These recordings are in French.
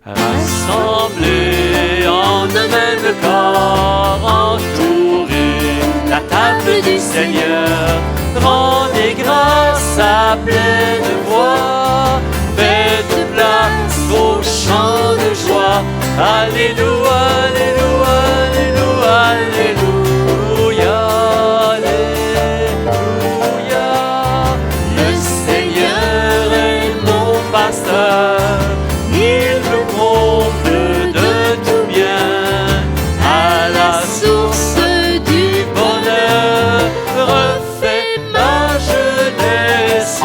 rassemblés en un même corps, entourés, la table du Seigneur. Rendez grâce à pleine voix, faites place au chant de joie. Alléluia, Alléluia, Alléluia, Alléluia. Le Seigneur est mon pasteur, il me comble de tout bien. À la source du bonheur, refait ma jeunesse.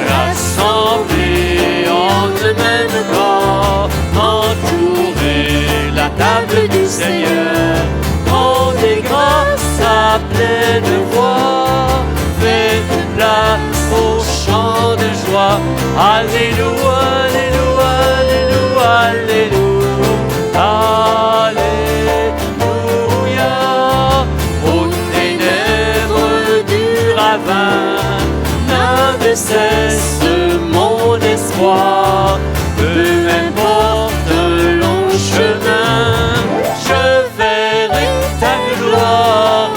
Rassemblés en un même corps, entourés, la table du Seigneur. Rendez grâce à pleine voix, faites place au chant de joie. Alléluia, Alléluia, Alléluia, Alléluia. Aux ténèbres du ravin, ne cesse mon espoir. Peu importe le long chemin, je verrai ta gloire.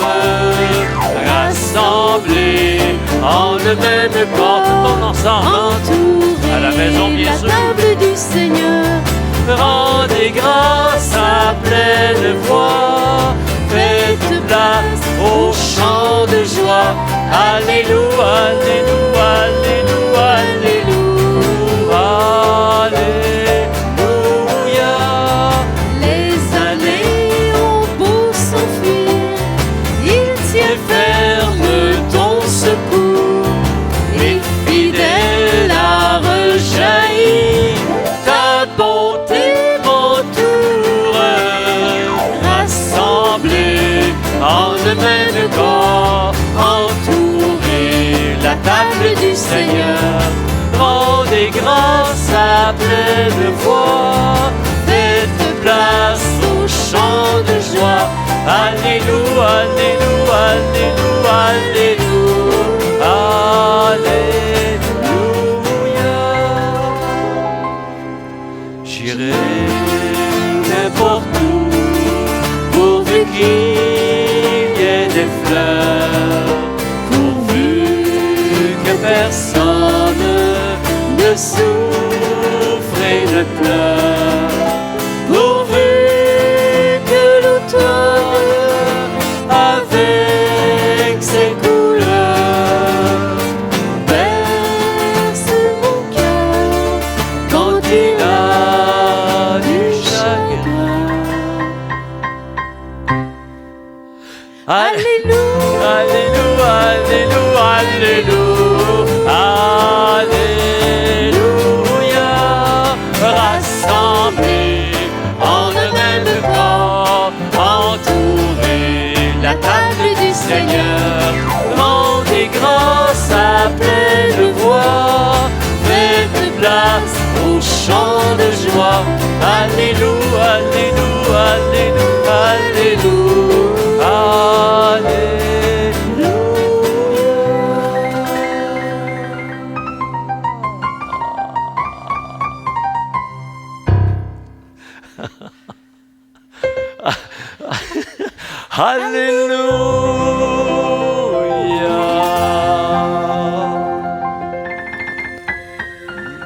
Rassemblés en le même corps, tout ensemble, Entourés, à la maison bien la sûr. table du Seigneur. Rendez grâce à pleine voix, faites place au chant de joie. Alléluia, Alléluia, Alléluia, Alléluia, Alléluia. Les années ont beau s'enfuir, il tient ferme ton secours. Et fidèle à rejaillir, ta bonté m'entoure. Rassemblés en le même corps, entourés, la table du Seigneur. Rendez grâce à pleine voix, faites place au chant de joie. Alléluia, Alléluia, Alléluia, Alléluia, Alléluia. J'irai n'importe où, pourvu qu'il y ait des fleurs, pourvu que personne ne souffre et ne pleure, pourvu que l'automne avec ses couleurs berce mon cœur quand il a du chagrin. Alléluia, Alléluia, Alléluia, Alléluia, rassemblés en un même corps, entourés, la table du Seigneur. Rendez grâce à pleine voix, faites place au chant de joie. Alléluia, Alléluia, Alléluia, Alléluia. Alléluia.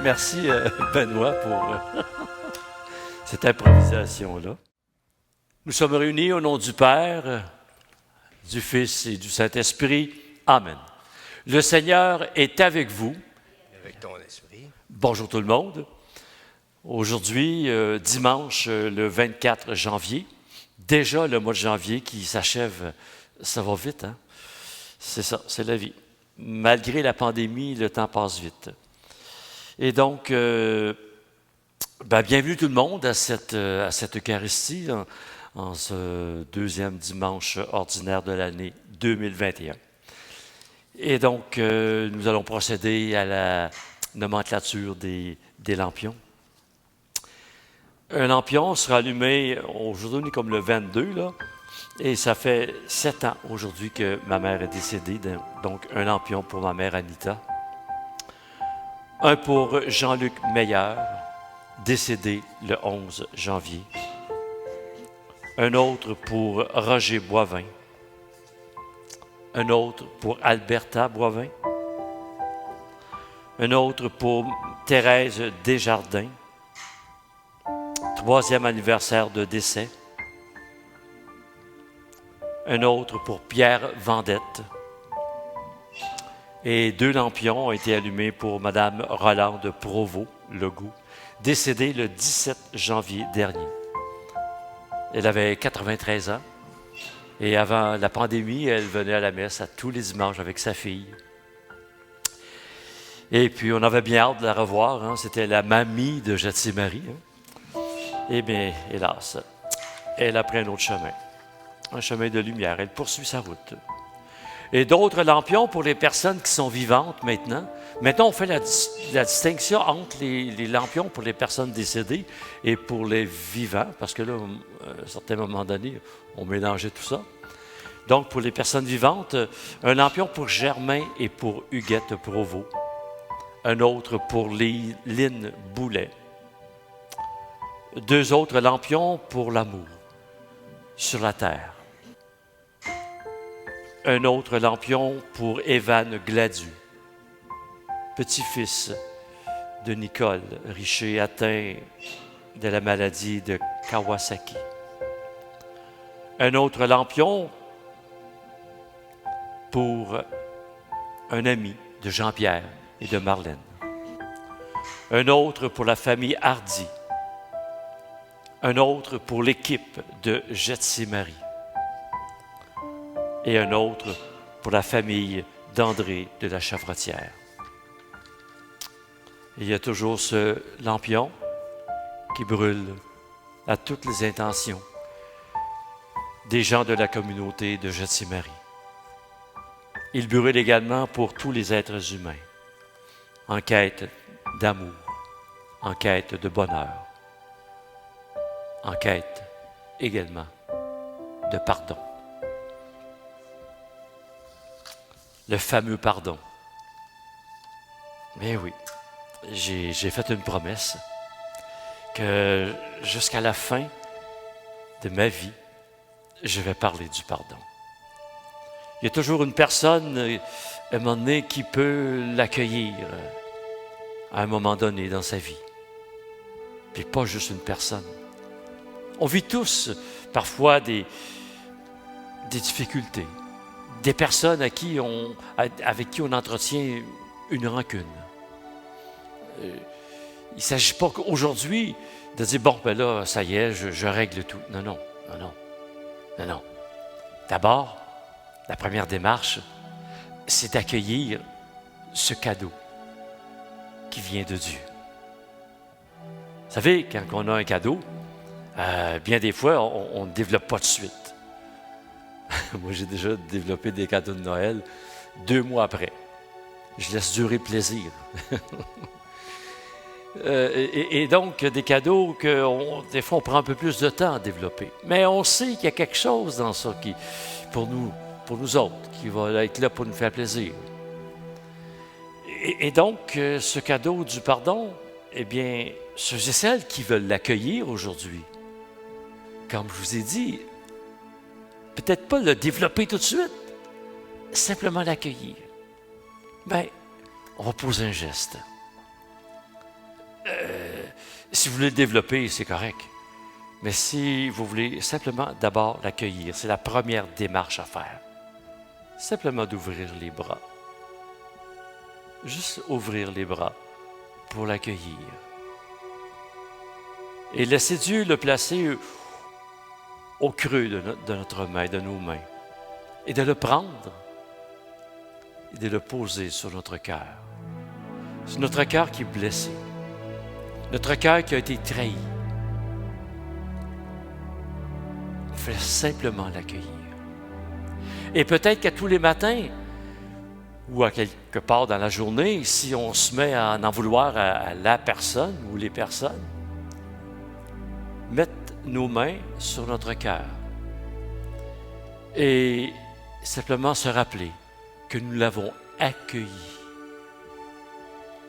Merci Benoît pour cette improvisation-là. Nous sommes réunis au nom du Père, du Fils et du Saint-Esprit. Amen. Le Seigneur est avec vous. Avec ton esprit. Bonjour tout le monde. Aujourd'hui, dimanche, le 24 janvier, déjà le mois de janvier qui s'achève, ça va vite, hein? C'est ça, c'est la vie. Malgré la pandémie, le temps passe vite. Et donc, bienvenue tout le monde à cette Eucharistie en ce deuxième dimanche ordinaire de l'année 2021. Et donc, nous allons procéder à la nomenclature des lampions. Un lampion sera allumé aujourd'hui comme le 22, là, et ça fait 7 ans aujourd'hui que ma mère est décédée, donc un lampion pour ma mère Anita, un pour Jean-Luc Meyer, décédé le 11 janvier. Un autre pour Roger Boivin. Un autre pour Alberta Boivin. Un autre pour Thérèse Desjardins. 3e anniversaire de décès. Un autre pour Pierre Vendette. Et 2 lampions ont été allumés pour Mme Rolande Provost-Legault, décédée le 17 janvier dernier. Elle avait 93 ans et avant la pandémie, elle venait à la messe à tous les dimanches avec sa fille. Et puis, on avait bien hâte de la revoir. Hein. C'était la mamie de Jati-Marie. Hein. Eh bien, hélas, elle a pris un autre chemin. Un chemin de lumière. Elle poursuit sa route. Et d'autres lampions pour les personnes qui sont vivantes maintenant. Maintenant, on fait la distinction entre les lampions pour les personnes décédées et pour les vivants, parce que là, à un certain moment donné, on mélangeait tout ça. Donc, pour les personnes vivantes, un lampion pour Germain et pour Huguette Provost. Un autre pour Lynn Boulet. 2 autres lampions pour l'amour sur la terre. Un autre lampion pour Evan Gladu, petit-fils de Nicole Richer, atteint de la maladie de Kawasaki. Un autre lampion pour un ami de Jean-Pierre et de Marlène. Un autre pour la famille Hardy. Un autre pour l'équipe de Jati-Marie. Et un autre pour la famille d'André de la Chavrotière. Il y a toujours ce lampion qui brûle à toutes les intentions des gens de la communauté de Jati-Marie. Il brûle également pour tous les êtres humains, en quête d'amour, en quête de bonheur, en quête également de pardon. Le fameux pardon. Mais oui, j'ai fait une promesse que jusqu'à la fin de ma vie, je vais parler du pardon. Il y a toujours une personne, à un moment donné, qui peut l'accueillir à un moment donné dans sa vie. Puis pas juste une personne. On vit tous parfois des difficultés. Des personnes avec qui on entretient une rancune. Il ne s'agit pas qu'aujourd'hui de dire, bon, ben là, ça y est, je règle tout. Non. D'abord, la première démarche, c'est d'accueillir ce cadeau qui vient de Dieu. Vous savez, quand on a un cadeau, bien des fois, on ne développe pas de suite. Moi, j'ai déjà développé des cadeaux de Noël 2 mois après. Je laisse durer le plaisir. Et donc, des cadeaux que des fois, on prend un peu plus de temps à développer. Mais on sait qu'il y a quelque chose dans ça qui, pour nous autres, qui va être là pour nous faire plaisir. Et donc, ce cadeau du pardon, eh bien, ceux et celles qui veulent l'accueillir aujourd'hui, comme je vous ai dit, peut-être pas le développer tout de suite, simplement l'accueillir. Bien, on va poser un geste. Si vous voulez le développer, c'est correct. Mais si vous voulez simplement d'abord l'accueillir, c'est la première démarche à faire. Simplement d'ouvrir les bras. Juste ouvrir les bras pour l'accueillir. Et laisser Dieu le placer au creux de notre main, de nos mains. Et de le prendre et de le poser sur notre cœur. Sur notre cœur qui est blessé. Notre cœur qui a été trahi. Il faut simplement l'accueillir. Et peut-être qu'à tous les matins, ou à quelque part dans la journée, si on se met à en vouloir à la personne ou les personnes, mettre nos mains sur notre cœur et simplement se rappeler que nous l'avons accueilli.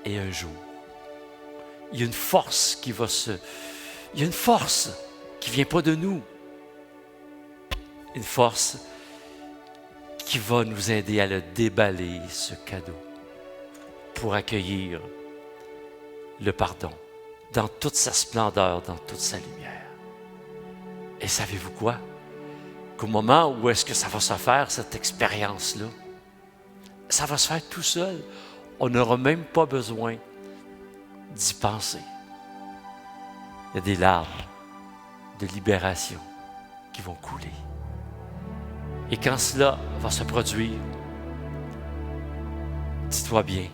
Et un jour, il y a une force qui va il y a une force qui ne vient pas de nous. Une force qui va nous aider à le déballer, ce cadeau, pour accueillir le pardon dans toute sa splendeur, dans toute sa lumière. Et savez-vous quoi? Qu'au moment où est-ce que ça va se faire, cette expérience-là, ça va se faire tout seul. On n'aura même pas besoin d'y penser. Il y a des larmes de libération qui vont couler. Et quand cela va se produire, dis-toi bien,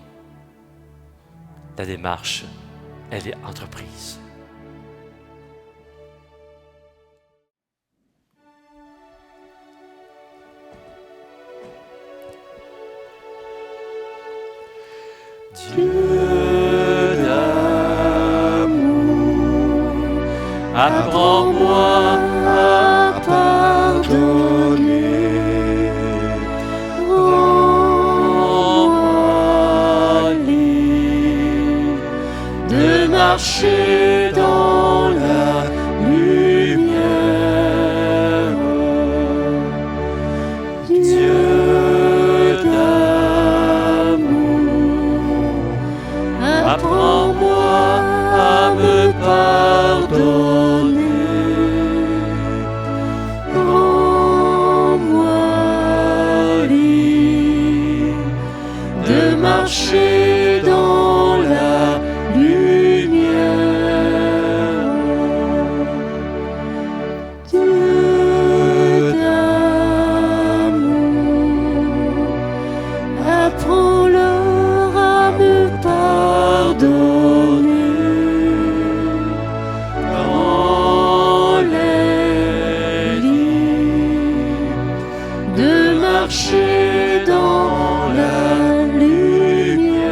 la démarche, elle est entreprise. Dieu d'amour, apprends-moi à pardonner. Rends-moi libre de marcher dans la lumière. Dieu d'amour, apprends-moi à me pardonner. Rends-moi libre de marcher dans la lumière. Dieu d'amour, apprends-leur à me pardonner. Rends-les libres de marcher dans la lumière.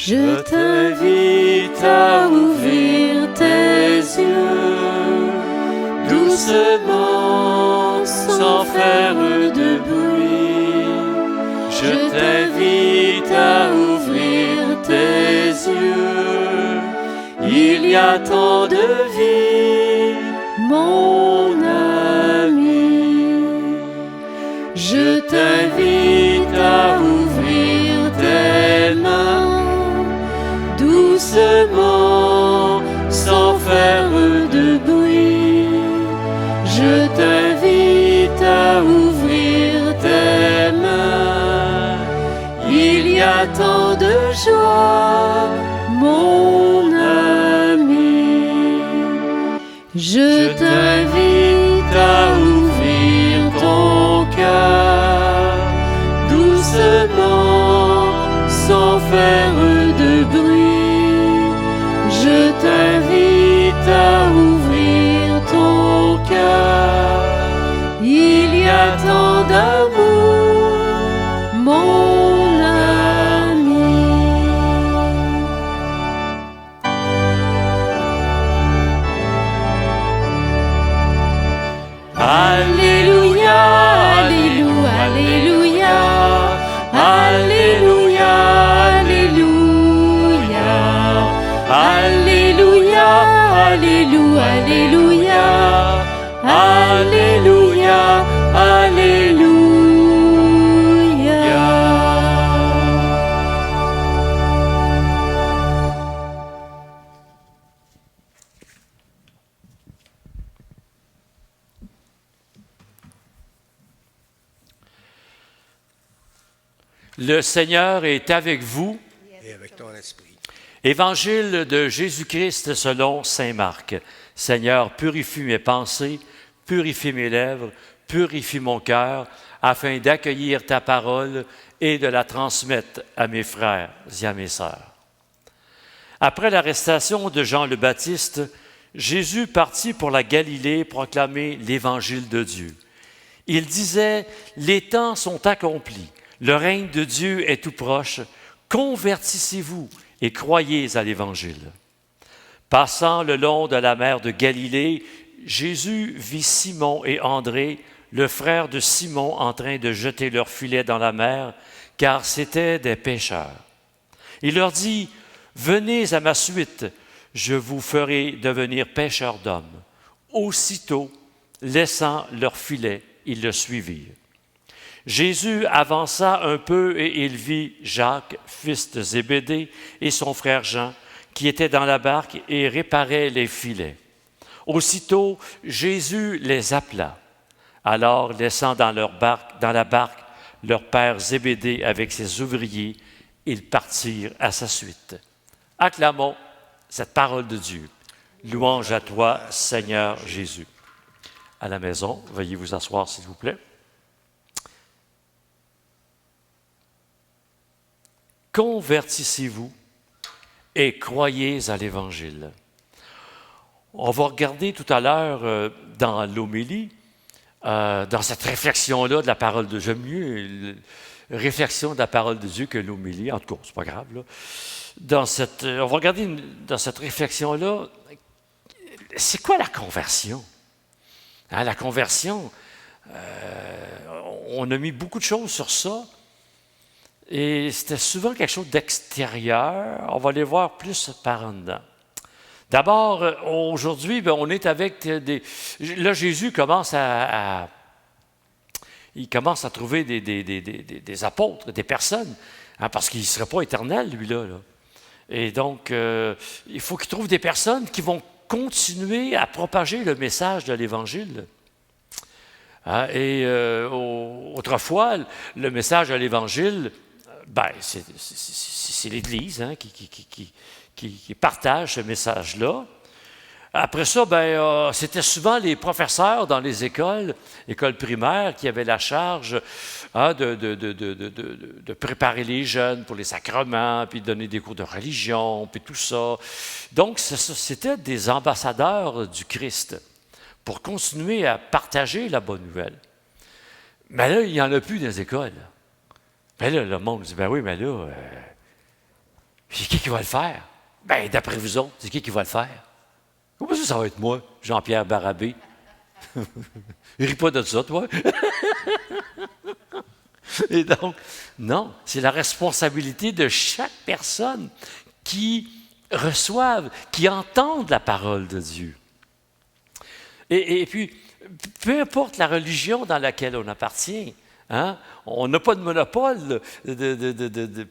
Je t'invite à ouvrir tes yeux, doucement, sans faire de bruit. Je t'invite à ouvrir tes yeux, il y a tant de vie, mon ami. Je t'invite à ouvrir tes mains, doucement, sans faire de bruit. Je t'invite à ouvrir tes mains, il y a tant de joie, mon ami. Je t'invite à ouvrir ton cœur, doucement, sans faire de bruit. Je t'invite à ouvrir ton cœur, il y a tant d'amour, mon ami. Alléluia, Alléluia, Alléluia, Alléluia, Alléluia, Alléluia, Alléluia, Alléluia, Alléluia. Le Seigneur est avec vous. et avec ton esprit. Évangile de Jésus-Christ selon saint Marc. Seigneur, purifie mes pensées, purifie mes lèvres, purifie mon cœur, afin d'accueillir ta parole et de la transmettre à mes frères et à mes sœurs. Après l'arrestation de Jean le Baptiste, Jésus partit pour la Galilée proclamer l'Évangile de Dieu. Il disait, « Les temps sont accomplis, le règne de Dieu est tout proche, convertissez-vous et croyez à l'Évangile. » Passant le long de la mer de Galilée, Jésus vit Simon et André, le frère de Simon, en train de jeter leur filet dans la mer, car c'étaient des pêcheurs. Il leur dit, « Venez à ma suite, je vous ferai devenir pêcheurs d'hommes. » Aussitôt, laissant leur filet, ils le suivirent. Jésus avança un peu et il vit Jacques, fils de Zébédée, et son frère Jean, qui étaient dans la barque et réparaient les filets. Aussitôt, Jésus les appela. Alors, laissant dans la barque leur père Zébédée avec ses ouvriers, ils partirent à sa suite. Acclamons cette parole de Dieu. Louange à toi, Seigneur Jésus. À la maison, veuillez vous asseoir, s'il vous plaît. Convertissez-vous et croyez à l'Évangile. On va regarder tout à l'heure dans l'homélie, dans cette réflexion-là de la parole de Dieu, j'aime mieux réflexion de la parole de Dieu que l'homélie, en tout cas, c'est pas grave. Là. On va regarder dans cette réflexion-là, c'est quoi la conversion? Hein, la conversion, on a mis beaucoup de choses sur ça, et c'était souvent quelque chose d'extérieur. On va les voir plus par en dedans. D'abord, aujourd'hui, on est avec des... Là, Jésus commence il commence à trouver des apôtres, des personnes, hein, parce qu'il ne serait pas éternel, lui-là. Là. Et donc, il faut qu'il trouve des personnes qui vont continuer à propager le message de l'Évangile. Hein, et autrefois, le message de l'Évangile, c'est l'Église hein, qui partage ce message-là. Après ça, c'était souvent les professeurs dans les écoles primaires, qui avaient la charge hein, de préparer les jeunes pour les sacrements, puis de donner des cours de religion, puis tout ça. Donc, c'était des ambassadeurs du Christ pour continuer à partager la bonne nouvelle. Mais là, il n'y en a plus dans les écoles. Mais là, le monde dit, oui, mais là, c'est qui va le faire? D'après vous autres, c'est qui va le faire? Comment ça va être moi, Jean-Pierre Barabé? Il rit pas de ça, toi? Et donc, non, c'est la responsabilité de chaque personne qui reçoivent, qui entendent la parole de Dieu. Et puis, peu importe la religion dans laquelle on appartient, hein, on n'a pas de monopole,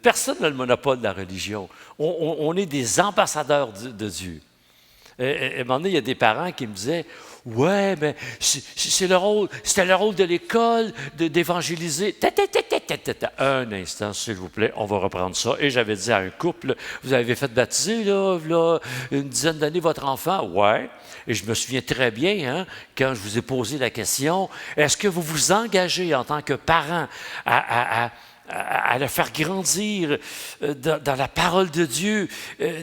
personne n'a le monopole de la religion. On est des ambassadeurs de Dieu. Et à un moment donné, il y a des parents qui me disaient « Ouais, mais c'était le rôle de l'école d'évangéliser. » Un instant, s'il vous plaît, on va reprendre ça. Et j'avais dit à un couple, « Vous avez fait baptiser, là, une dizaine d'années, votre enfant? » Ouais. Et je me souviens très bien, hein, quand je vous ai posé la question, « Est-ce que vous vous engagez en tant que parent à le faire grandir dans la parole de Dieu,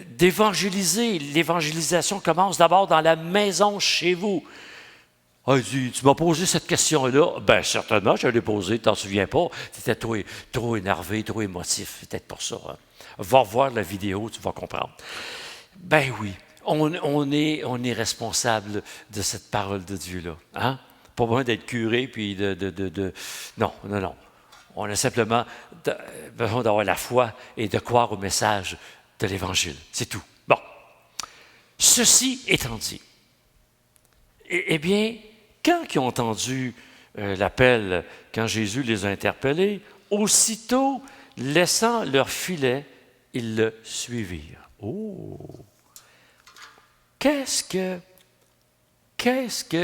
d'évangéliser. L'évangélisation commence d'abord dans la maison chez vous. » Ah, il dit, tu m'as posé cette question-là? Bien, certainement, je l'ai posée, tu t'en souviens pas. Tu étais trop énervé, trop émotif, peut-être pour ça. Hein. Va revoir la vidéo, tu vas comprendre. Ben oui, on est responsable de cette parole de Dieu-là. Hein? Pas besoin d'être curé, puis Non. On a simplement besoin d'avoir la foi et de croire au message de l'Évangile. C'est tout. Bon. Ceci étant dit, eh bien, quand ils ont entendu l'appel, quand Jésus les a interpellés, aussitôt, laissant leur filet, ils le suivirent. Oh! Qu'est-ce que...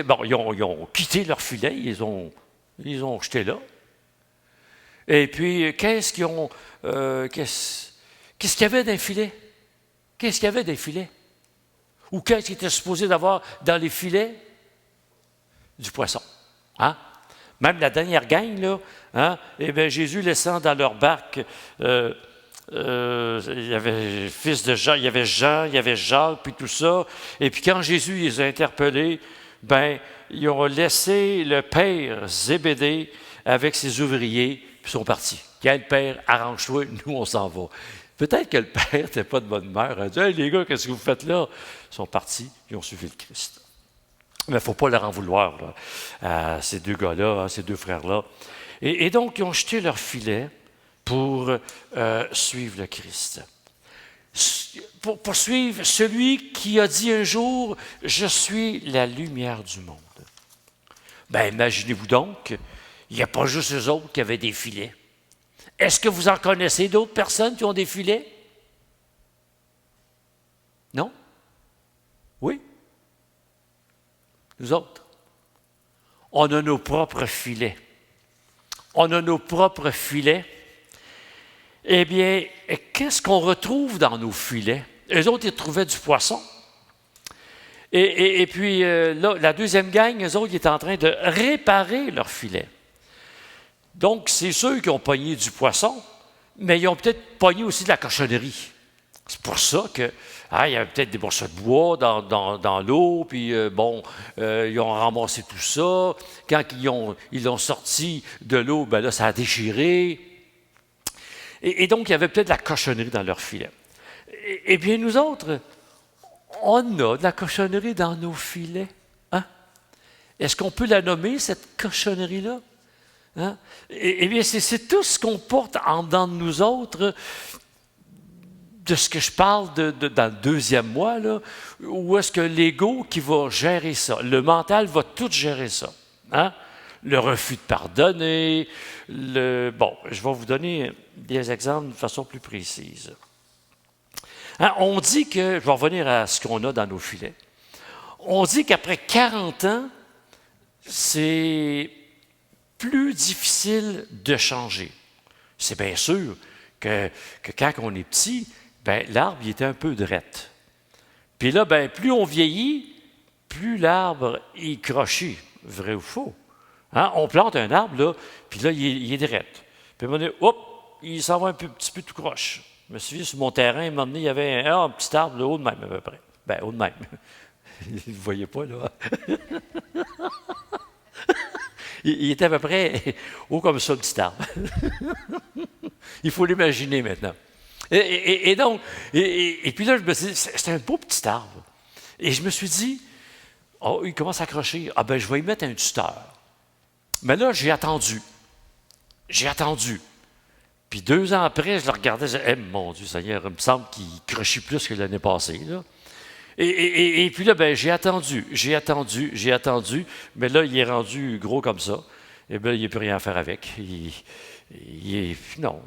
Bon, ils ont quitté leur filet, ils ont jeté là. Et puis, qu'est-ce qu'il y avait dans les filets? Qu'est-ce qu'il y avait dans les filets? Ou qu'est-ce qu'il était supposé d'avoir dans les filets? Du poisson. Hein? Même la dernière gang, là, hein? Eh bien, Jésus laissant dans leur barque, il y avait le fils de Jean, il y avait Jacques, puis tout ça. Et puis quand Jésus les a interpellés, ben, ils ont laissé le père Zébédée avec ses ouvriers, puis sont partis. Quel père, arrange-toi, nous on s'en va. Peut-être que le père n'était pas de bonne mère. Il a dit, hey, les gars, qu'est-ce que vous faites là? Ils sont partis, ils ont suivi le Christ. Mais il ne faut pas leur en vouloir, là, à ces deux gars-là, à ces deux frères-là. Et donc, ils ont jeté leur filet pour suivre le Christ. Pour suivre celui qui a dit un jour, « Je suis la lumière du monde ». Bien, imaginez-vous donc, il n'y a pas juste eux autres qui avaient des filets. Est-ce que vous en connaissez d'autres personnes qui ont des filets? Non? Oui? Nous autres, on a nos propres filets. On a nos propres filets. Eh bien, qu'est-ce qu'on retrouve dans nos filets? Eux autres, ils trouvaient du poisson. Et puis, là, la deuxième gang, eux autres, ils étaient en train de réparer leur filet. Donc, c'est ceux qui ont pogné du poisson, mais ils ont peut-être pogné aussi de la cochonnerie. C'est pour ça que il y avait peut-être des morceaux de bois dans l'eau, puis ils ont ramassé tout ça. Quand ils l'ont sorti de l'eau, ben là, ça a déchiré. Et donc, il y avait peut-être de la cochonnerie dans leur filet. Eh bien, nous autres, on a de la cochonnerie dans nos filets. Hein? Est-ce qu'on peut la nommer, cette cochonnerie-là? Hein? Eh bien, c'est tout ce qu'on porte en dedans de nous autres, de ce que je parle dans le deuxième mois, là, où est-ce que l'ego qui va gérer ça, le mental va tout gérer ça. Hein? Le refus de pardonner, Bon, je vais vous donner des exemples de façon plus précise. Hein, on dit que, je vais revenir à ce qu'on a dans nos filets, on dit qu'après 40 ans, c'est plus difficile de changer. C'est bien sûr que quand on est petit, ben, l'arbre il était un peu drette. Puis là, ben, plus on vieillit, plus l'arbre est croché. Vrai ou faux? Hein? On plante un arbre, là, puis là, il est drette. Puis à un moment donné, hop, il s'en va un petit peu tout croche. Je me souviens, sur mon terrain, à un moment donné, il y avait un petit arbre, là, haut de même, à peu près. Ben, haut de même. Vous ne le voyez pas, là. Il était à peu près haut comme ça, le petit arbre. Il faut l'imaginer maintenant. Et donc, puis là, je me suis dit, c'est un beau petit arbre. Et je me suis dit, oh, il commence à accrocher. Ah ben, je vais y mettre un tuteur. Mais là, j'ai attendu. Puis 2 ans après, je le regardais, je disais, mon Dieu Seigneur, il me semble qu'il crochait plus que l'année passée, là. Et puis là, ben, j'ai attendu. Mais là, il est rendu gros comme ça. Et bien, il n'y a plus rien à faire avec. Non.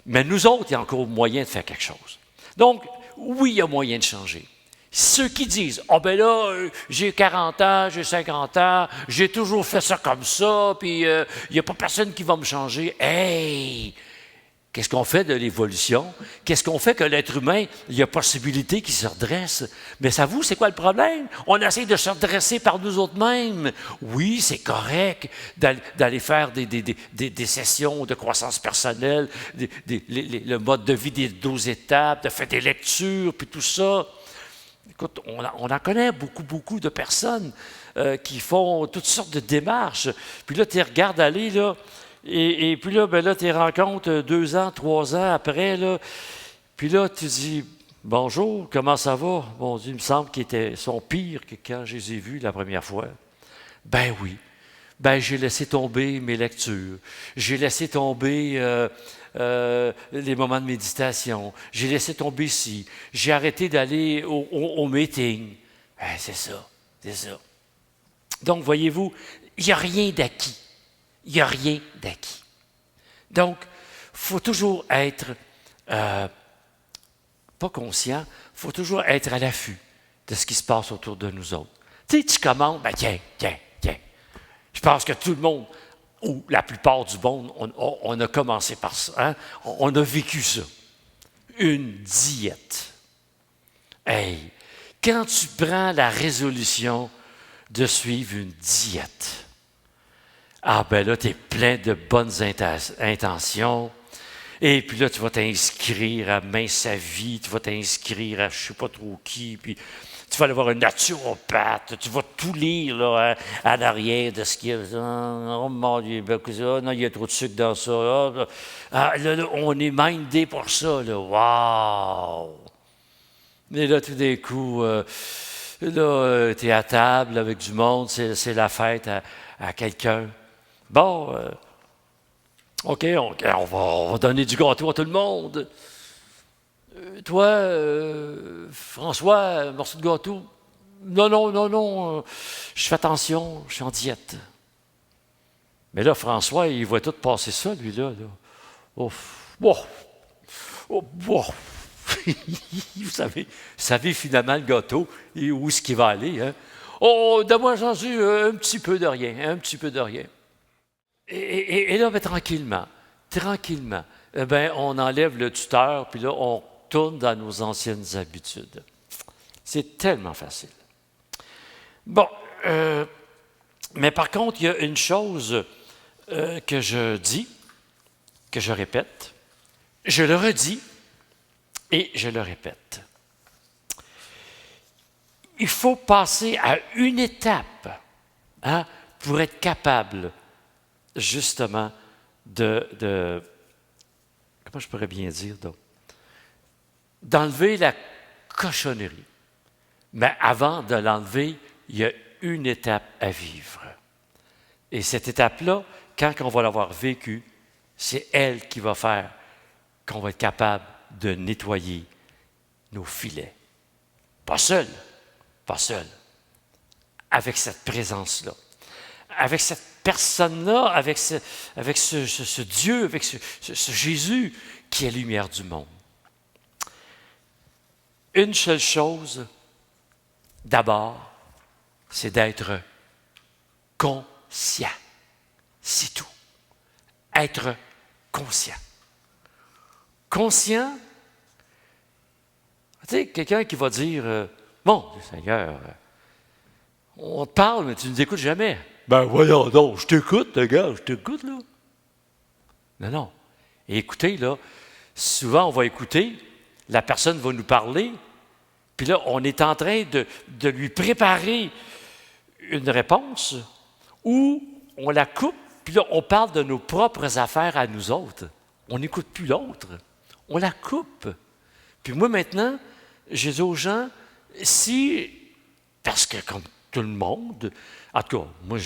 Mais nous autres, il y a encore moyen de faire quelque chose. Donc, oui, il y a moyen de changer. Ceux qui disent, ah ben là, j'ai 40 ans, j'ai 50 ans, j'ai toujours fait ça comme ça, puis il n'y a pas personne qui va me changer. Hey! Qu'est-ce qu'on fait de l'évolution? Qu'est-ce qu'on fait que l'être humain, il y a possibilité qu'il se redresse? Mais savez-vous, c'est quoi le problème? On essaie de se redresser par nous autres mêmes. Oui, c'est correct d'aller faire des sessions de croissance personnelle, le mode de vie des 12 étapes, de faire des lectures, puis tout ça. Écoute, on en connaît beaucoup de personnes qui font toutes sortes de démarches. Puis là, tu les regardes aller, là, et puis là, ben là, tu les rencontres 2 ans, 3 ans après, là. Puis là, tu dis, bonjour, comment ça va? Bon Dieu, il me semble qu'ils sont pires que quand je les ai vus la première fois. Ben oui. Ben, j'ai laissé tomber mes lectures. J'ai laissé tomber les moments de méditation. J'ai laissé tomber ci. J'ai arrêté d'aller au meeting. Ben, c'est ça. Donc, voyez-vous, il n'y a rien d'acquis. Donc, il faut toujours être, pas conscient, il faut toujours être à l'affût de ce qui se passe autour de nous autres. Tu sais, tu commandes, ben tiens. Je pense que tout le monde ou la plupart du monde, on a commencé par ça. Hein? On a vécu ça. Une diète. Hey, quand tu prends la résolution de suivre une diète, ah ben là, tu es plein de bonnes intentions. Et puis là, tu vas t'inscrire à Mince à Vie, tu vas t'inscrire à je ne sais pas trop qui, puis tu vas aller voir un naturopathe, tu vas tout lire là, à l'arrière de ce qu'il y a. Oh mon Dieu, non, il y a trop de sucre dans ça. Là, on est mindé pour ça. Là. Wow! Mais là, tout d'un coup, tu es à table avec du monde, c'est la fête à quelqu'un. Bon, OK, on va donner du gâteau à tout le monde. Toi, François, un morceau de gâteau? Non, je fais attention, je suis en diète. Mais là, François, il voit tout passer ça, lui-là. Là. Oh. Vous savez finalement le gâteau et où est-ce qu'il va aller. Hein? Oh, donne-moi j'en suis un petit peu de rien. Et là, ben, tranquillement, on enlève le tuteur, puis là, on retourne dans nos anciennes habitudes. C'est tellement facile. Bon, mais par contre, il y a une chose que je dis, que je répète, je le redis et je le répète. Il faut passer à une étape pour être capable justement de comment je pourrais bien dire, donc, d'enlever la cochonnerie. Mais avant de l'enlever, il y a une étape à vivre. Et cette étape-là, quand on va l'avoir vécue, c'est elle qui va faire qu'on va être capable de nettoyer nos filets. Pas seul. Avec cette présence-là. Avec cette personne-là, avec ce Dieu, avec ce Jésus qui est lumière du monde. Une seule chose, d'abord, c'est d'être conscient. C'est tout. Être conscient. Conscient, tu sais, quelqu'un qui va dire bon, Seigneur, on te parle, mais tu ne nous écoutes jamais. Ben voyons donc, je t'écoute, le gars, je t'écoute, là. Non. Et écoutez, là, souvent on va écouter, la personne va nous parler, puis là, on est en train de lui préparer une réponse, ou on la coupe, puis là, on parle de nos propres affaires à nous autres. On n'écoute plus l'autre. On la coupe. Puis moi, maintenant, je dis aux gens, parce que comme tout le monde, en tout cas, moi,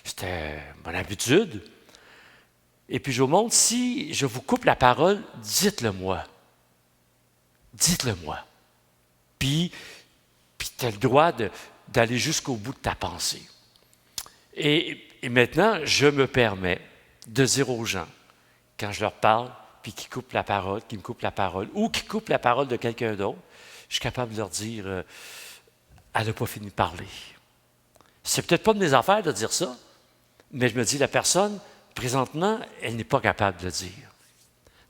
c'était mon habitude, et puis je vous montre, si je vous coupe la parole, dites-le moi. Dites-le-moi. Puis tu as le droit d'aller jusqu'au bout de ta pensée. Et maintenant, je me permets de dire aux gens, quand je leur parle, puis qu'ils me coupent la parole, ou qu'ils coupent la parole de quelqu'un d'autre, je suis capable de leur dire, elle n'a pas fini de parler. C'est peut-être pas de mes affaires de dire ça, mais je me dis, la personne, présentement, elle n'est pas capable de le dire.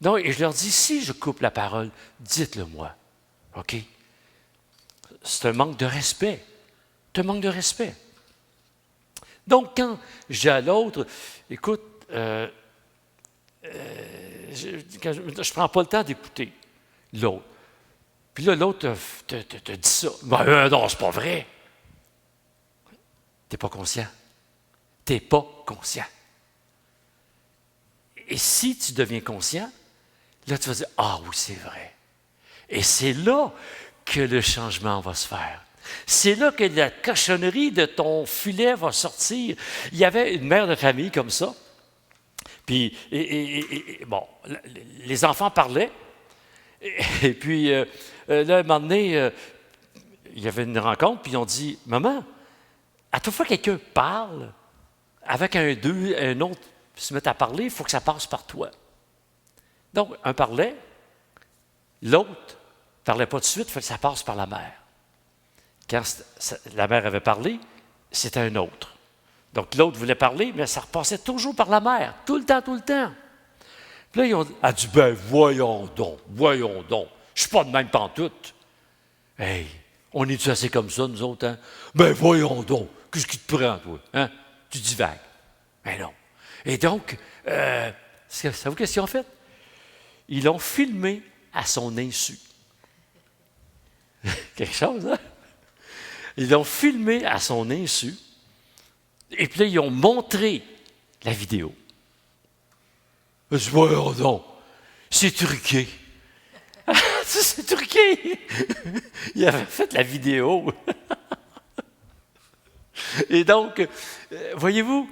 Donc, et je leur dis, si je coupe la parole, dites-le moi. OK? C'est un manque de respect. C'est un manque de respect. Donc, quand je dis à l'autre, écoute, je ne prends pas le temps d'écouter l'autre. Puis là, l'autre te dit ça. Ben, non, c'est pas vrai. Tu n'es pas conscient. Tu n'es pas conscient. Et si tu deviens conscient, là, tu vas dire, ah oui, c'est vrai. Et c'est là que le changement va se faire. C'est là que la cochonnerie de ton filet va sortir. Il y avait une mère de famille comme ça. Puis, bon, les enfants parlaient. Et puis, là, un moment donné, il y avait une rencontre, puis ils ont dit, « Maman, à toute fois que quelqu'un parle, avec un autre se met à parler, il faut que ça passe par toi. » Donc, un parlait, l'autre ne parlait pas tout de suite, il faut que ça passe par la mère. Quand la mère avait parlé, c'était un autre. Donc, l'autre voulait parler, mais ça repassait toujours par la mère, tout le temps, tout le temps. Puis là, elle a dit, ben voyons donc, je suis pas de même pantoute. Hey, on est-tu assez comme ça, nous autres, hein? Ben voyons donc, qu'est-ce qui te prend, toi, hein? Tu divagues. Ben non. Et donc, savez-vous qu'est-ce qu'ils ont fait? Ils l'ont filmé à son insu. Quelque chose, hein? Ils l'ont filmé à son insu. Et puis là, ils ont montré la vidéo. Je dis, voyons donc, c'est truqué. C'est truqué. Il avait fait la vidéo. Et donc, voyez-vous,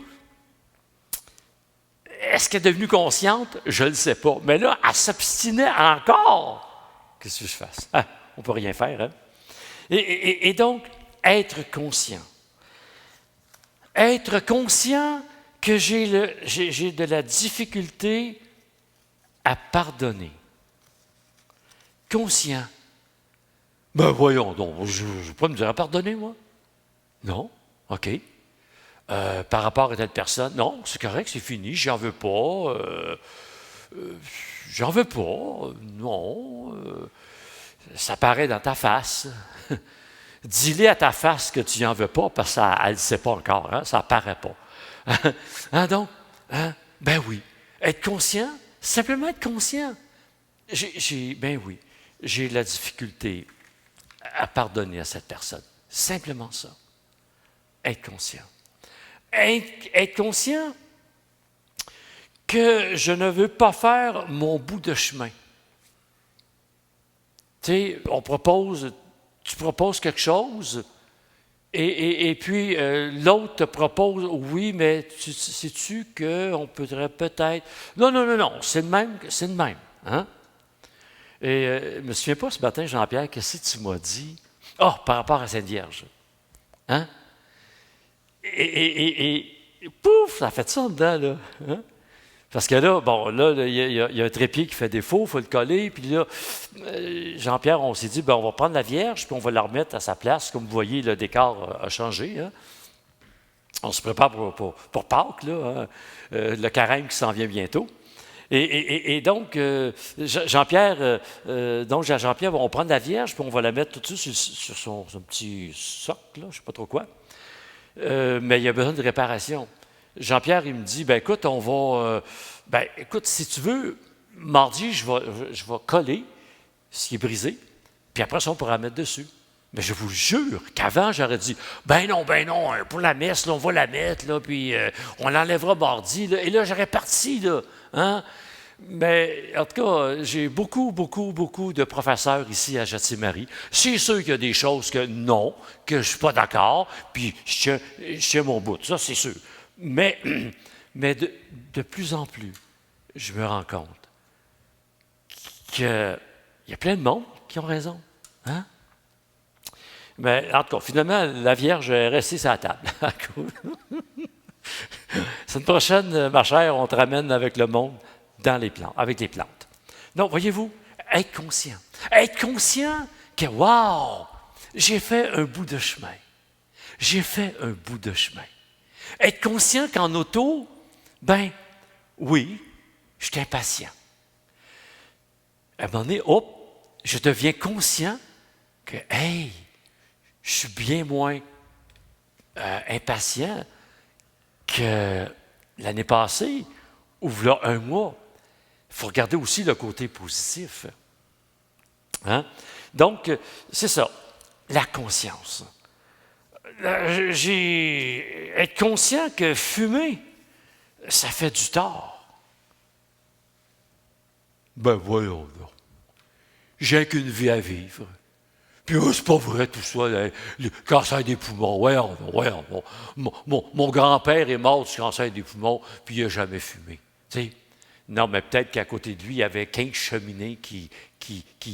est-ce qu'elle est devenue consciente? Je ne le sais pas. Mais là, elle s'obstinait encore. Qu'est-ce que je fasse? Ah, on ne peut rien faire, hein? Et donc, être conscient. Être conscient que j'ai de la difficulté à pardonner. Conscient. Ben voyons donc, je ne vais pas me dire à pardonner, moi. Non, OK. Par rapport à telle personne, non, c'est correct, c'est fini, j'en veux pas. J'en veux pas, non. Ça paraît dans ta face. Dis-le à ta face que tu n'en veux pas, parce qu'elle ne sait pas encore, hein, ça ne paraît pas. Donc, ben oui, être conscient, simplement être conscient. Ben oui, j'ai la difficulté à pardonner à cette personne. Simplement ça. Être conscient. Être conscient que je ne veux pas faire mon bout de chemin. Tu sais, tu proposes quelque chose, et puis l'autre te propose, oui, mais sais-tu qu'on pourrait peut-être... Non, c'est le même. Hein? Et je ne me souviens pas ce matin, Jean-Pierre, qu'est-ce que tu m'as dit? Par rapport à Sainte Vierge. Hein? Et pouf, ça a fait ça en dedans, là. Hein? Parce que là, il y a un trépied qui fait défaut, il faut le coller, puis là, Jean-Pierre, on s'est dit, on va prendre la Vierge, puis on va la remettre à sa place. Comme vous voyez, le décor a changé. Hein? On se prépare pour Pâques, là, hein? Le carême qui s'en vient bientôt. Et donc, Jean-Pierre, on va prendre la Vierge, puis on va la mettre tout de suite sur son petit socle, là, je ne sais pas trop quoi. Mais il y a besoin de réparation. Jean-Pierre, il me dit, écoute, écoute, si tu veux, mardi, je vais coller ce qui est brisé, puis après ça, on pourra la mettre dessus. Mais je vous jure qu'avant, j'aurais dit, ben non, pour la messe, là, on va la mettre, là, puis on l'enlèvera mardi, là, et là, j'aurais parti, là, hein? Mais en tout cas, j'ai beaucoup de professeurs ici à Jatimarie. C'est sûr qu'il y a des choses que non, que je ne suis pas d'accord, puis je tiens mon bout, ça c'est sûr. Mais de plus en plus, je me rends compte qu'il y a plein de monde qui ont raison. Hein? Mais en tout cas, finalement, la Vierge est restée sur la table. Semaine prochaine, ma chère, on te ramène avec le monde avec les plantes. Donc, voyez-vous, être conscient. Être conscient que, wow, j'ai fait un bout de chemin. Être conscient qu'en auto, oui, je suis impatient. À un moment donné, je deviens conscient que, hey, je suis bien moins impatient que l'année passée, ou voilà un mois. Il faut regarder aussi le côté positif. Hein? Donc, c'est ça, la conscience. Être conscient que fumer, ça fait du tort. Voyons donc. J'ai qu'une vie à vivre. Puis c'est pas vrai tout ça, le cancer des poumons. Voyons donc. Mon grand-père est mort du cancer des poumons, puis il n'a jamais fumé. T'sais? Non, mais peut-être qu'à côté de lui, il y avait 15 cheminées qui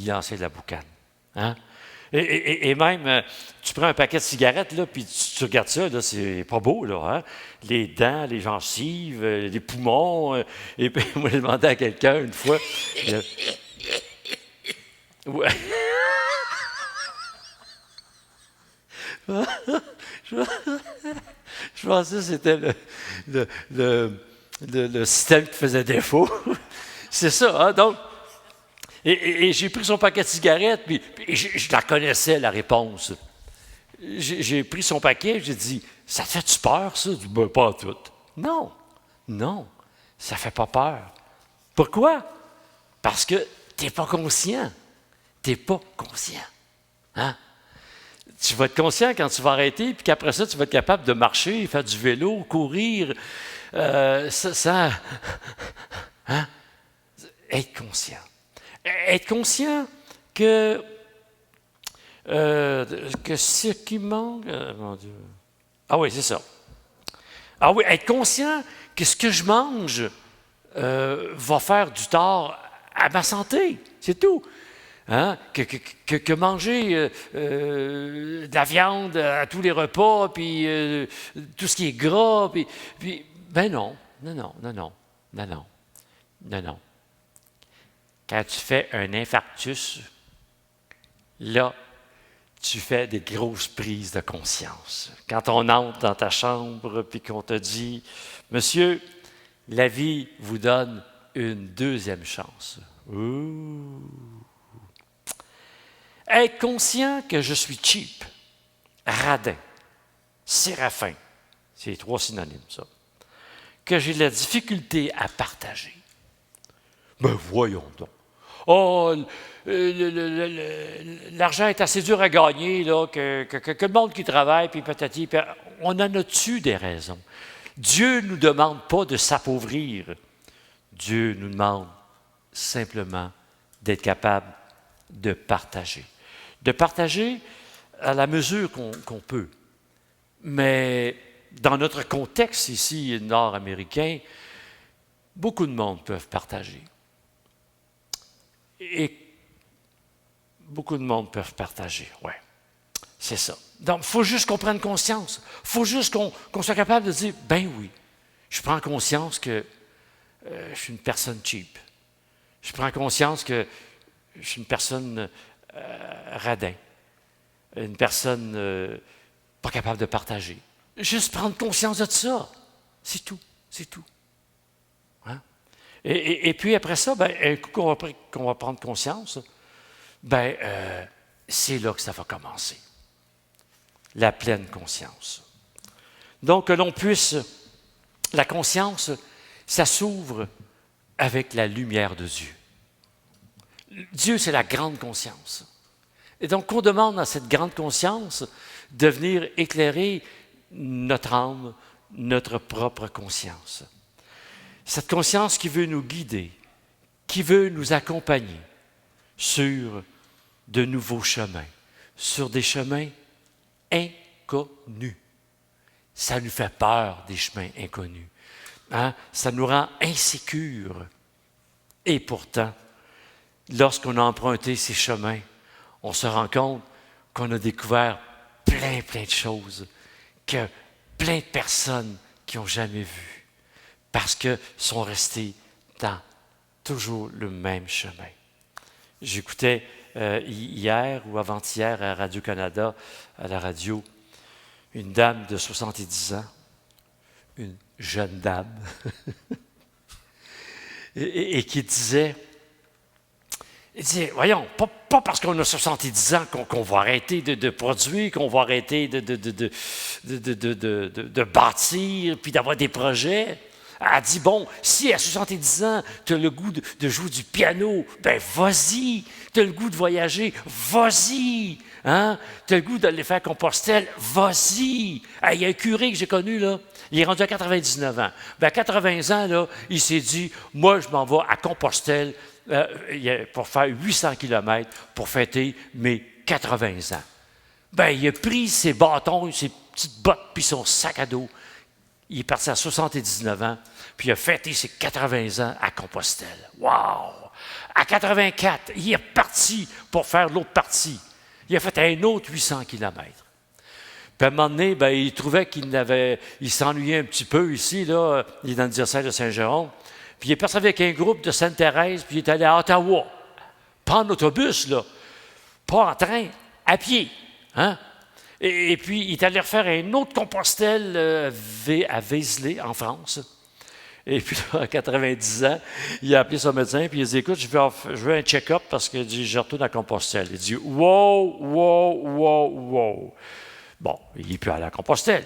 lançaient de la boucane. Hein? Et même, tu prends un paquet de cigarettes, là, puis tu regardes ça, là, c'est pas beau, là. Hein? Les dents, les gencives, les poumons. Et puis, moi, j'ai demandé à quelqu'un une fois. Ouais. Je pensais que c'était le système qui faisait défaut. C'est ça, hein? Donc, et j'ai pris son paquet de cigarettes, puis je la connaissais, la réponse. J'ai pris son paquet, j'ai dit, ça te fait-tu peur, ça? Je dis, ben, pas tout. Non, non, ça ne fait pas peur. Pourquoi? Parce que tu n'es pas conscient. Tu n'es pas conscient. Hein? Tu vas être conscient quand tu vas arrêter, puis qu'après ça, tu vas être capable de marcher, faire du vélo, courir, ça hein? Être conscient. Être conscient que ce qui manque... mon Dieu. Ah oui, c'est ça. Ah oui, être conscient que ce que je mange va faire du tort à ma santé, c'est tout. Hein? Que manger de la viande à tous les repas, puis tout ce qui est gras, puis ben non. Quand tu fais un infarctus, là, tu fais des grosses prises de conscience. Quand on entre dans ta chambre puis qu'on te dit « Monsieur, la vie vous donne une deuxième chance. » Ouh. Être conscient que je suis cheap, radin, séraphin, c'est les 3 synonymes, ça, que j'ai de la difficulté à partager. Ben voyons donc. Oh, l'argent est assez dur à gagner, là, que le monde qui travaille, puis patati, puis on en a-tu des raisons? Dieu ne nous demande pas de s'appauvrir. Dieu nous demande simplement d'être capable de partager. De partager à la mesure qu'on peut. Mais dans notre contexte ici, nord-américain, beaucoup de monde peuvent partager. Et beaucoup de monde peuvent partager, oui. C'est ça. Donc, il faut juste qu'on prenne conscience. Il faut juste qu'on soit capable de dire, ben oui, je prends conscience que je suis une personne cheap. Je prends conscience que je suis une personne radin. Une personne pas capable de partager. Juste prendre conscience de ça. C'est tout. C'est tout. Hein? Et puis après ça, ben, un coup qu'on va prendre conscience, ben, c'est là que ça va commencer. La pleine conscience. Donc, que l'on puisse, la conscience, ça s'ouvre avec la lumière de Dieu. Dieu, c'est la grande conscience. Et donc, qu'on demande à cette grande conscience de venir éclairer notre âme, notre propre conscience. Cette conscience qui veut nous guider, qui veut nous accompagner sur de nouveaux chemins, sur des chemins inconnus. Ça nous fait peur, des chemins inconnus. Hein? Ça nous rend insécures. Et pourtant, lorsqu'on a emprunté ces chemins, on se rend compte qu'on a découvert plein de choses que plein de personnes qui n'ont jamais vues parce qu'ils sont restés dans toujours le même chemin. J'écoutais hier ou avant-hier à Radio-Canada, à la radio, une dame de 70 ans, une jeune dame, et qui disait, voyons, pas parce qu'on a 70 ans qu'on va arrêter de produire, qu'on va arrêter de bâtir, puis d'avoir des projets. Elle dit, bon, si à 70 ans, tu as le goût de jouer du piano, ben vas-y. Tu as le goût de voyager, vas-y. Hein? Tu as le goût d'aller faire Compostelle, vas-y. Il y a un curé que j'ai connu, là, il est rendu à 99 ans. Ben, à 80 ans, là, il s'est dit, moi, je m'en vais à Compostelle pour faire 800 km pour fêter mes 80 ans. Ben, il a pris ses bâtons, ses petites bottes, puis son sac à dos. Il est parti à 79 ans, puis il a fêté ses 80 ans à Compostelle. Wow! À 84, il est parti pour faire l'autre partie. Il a fait un autre 800 km. Puis à un moment donné, ben, il trouvait qu'il s'ennuyait un petit peu ici, là. Il est dans le diocèse de Saint-Jérôme. Puis il est parti avec un groupe de Sainte-Thérèse, puis il est allé à Ottawa. Pas en autobus, là. Pas en train, à pied. Hein? Et puis, il est allé refaire un autre Compostelle à Vézelay, en France. Et puis, là, à 90 ans, il a appelé son médecin, puis il a dit, écoute, je veux un check-up parce que je retourne à Compostelle. Il dit, wow, wow, wow, wow. Bon, il peut aller à Compostelle.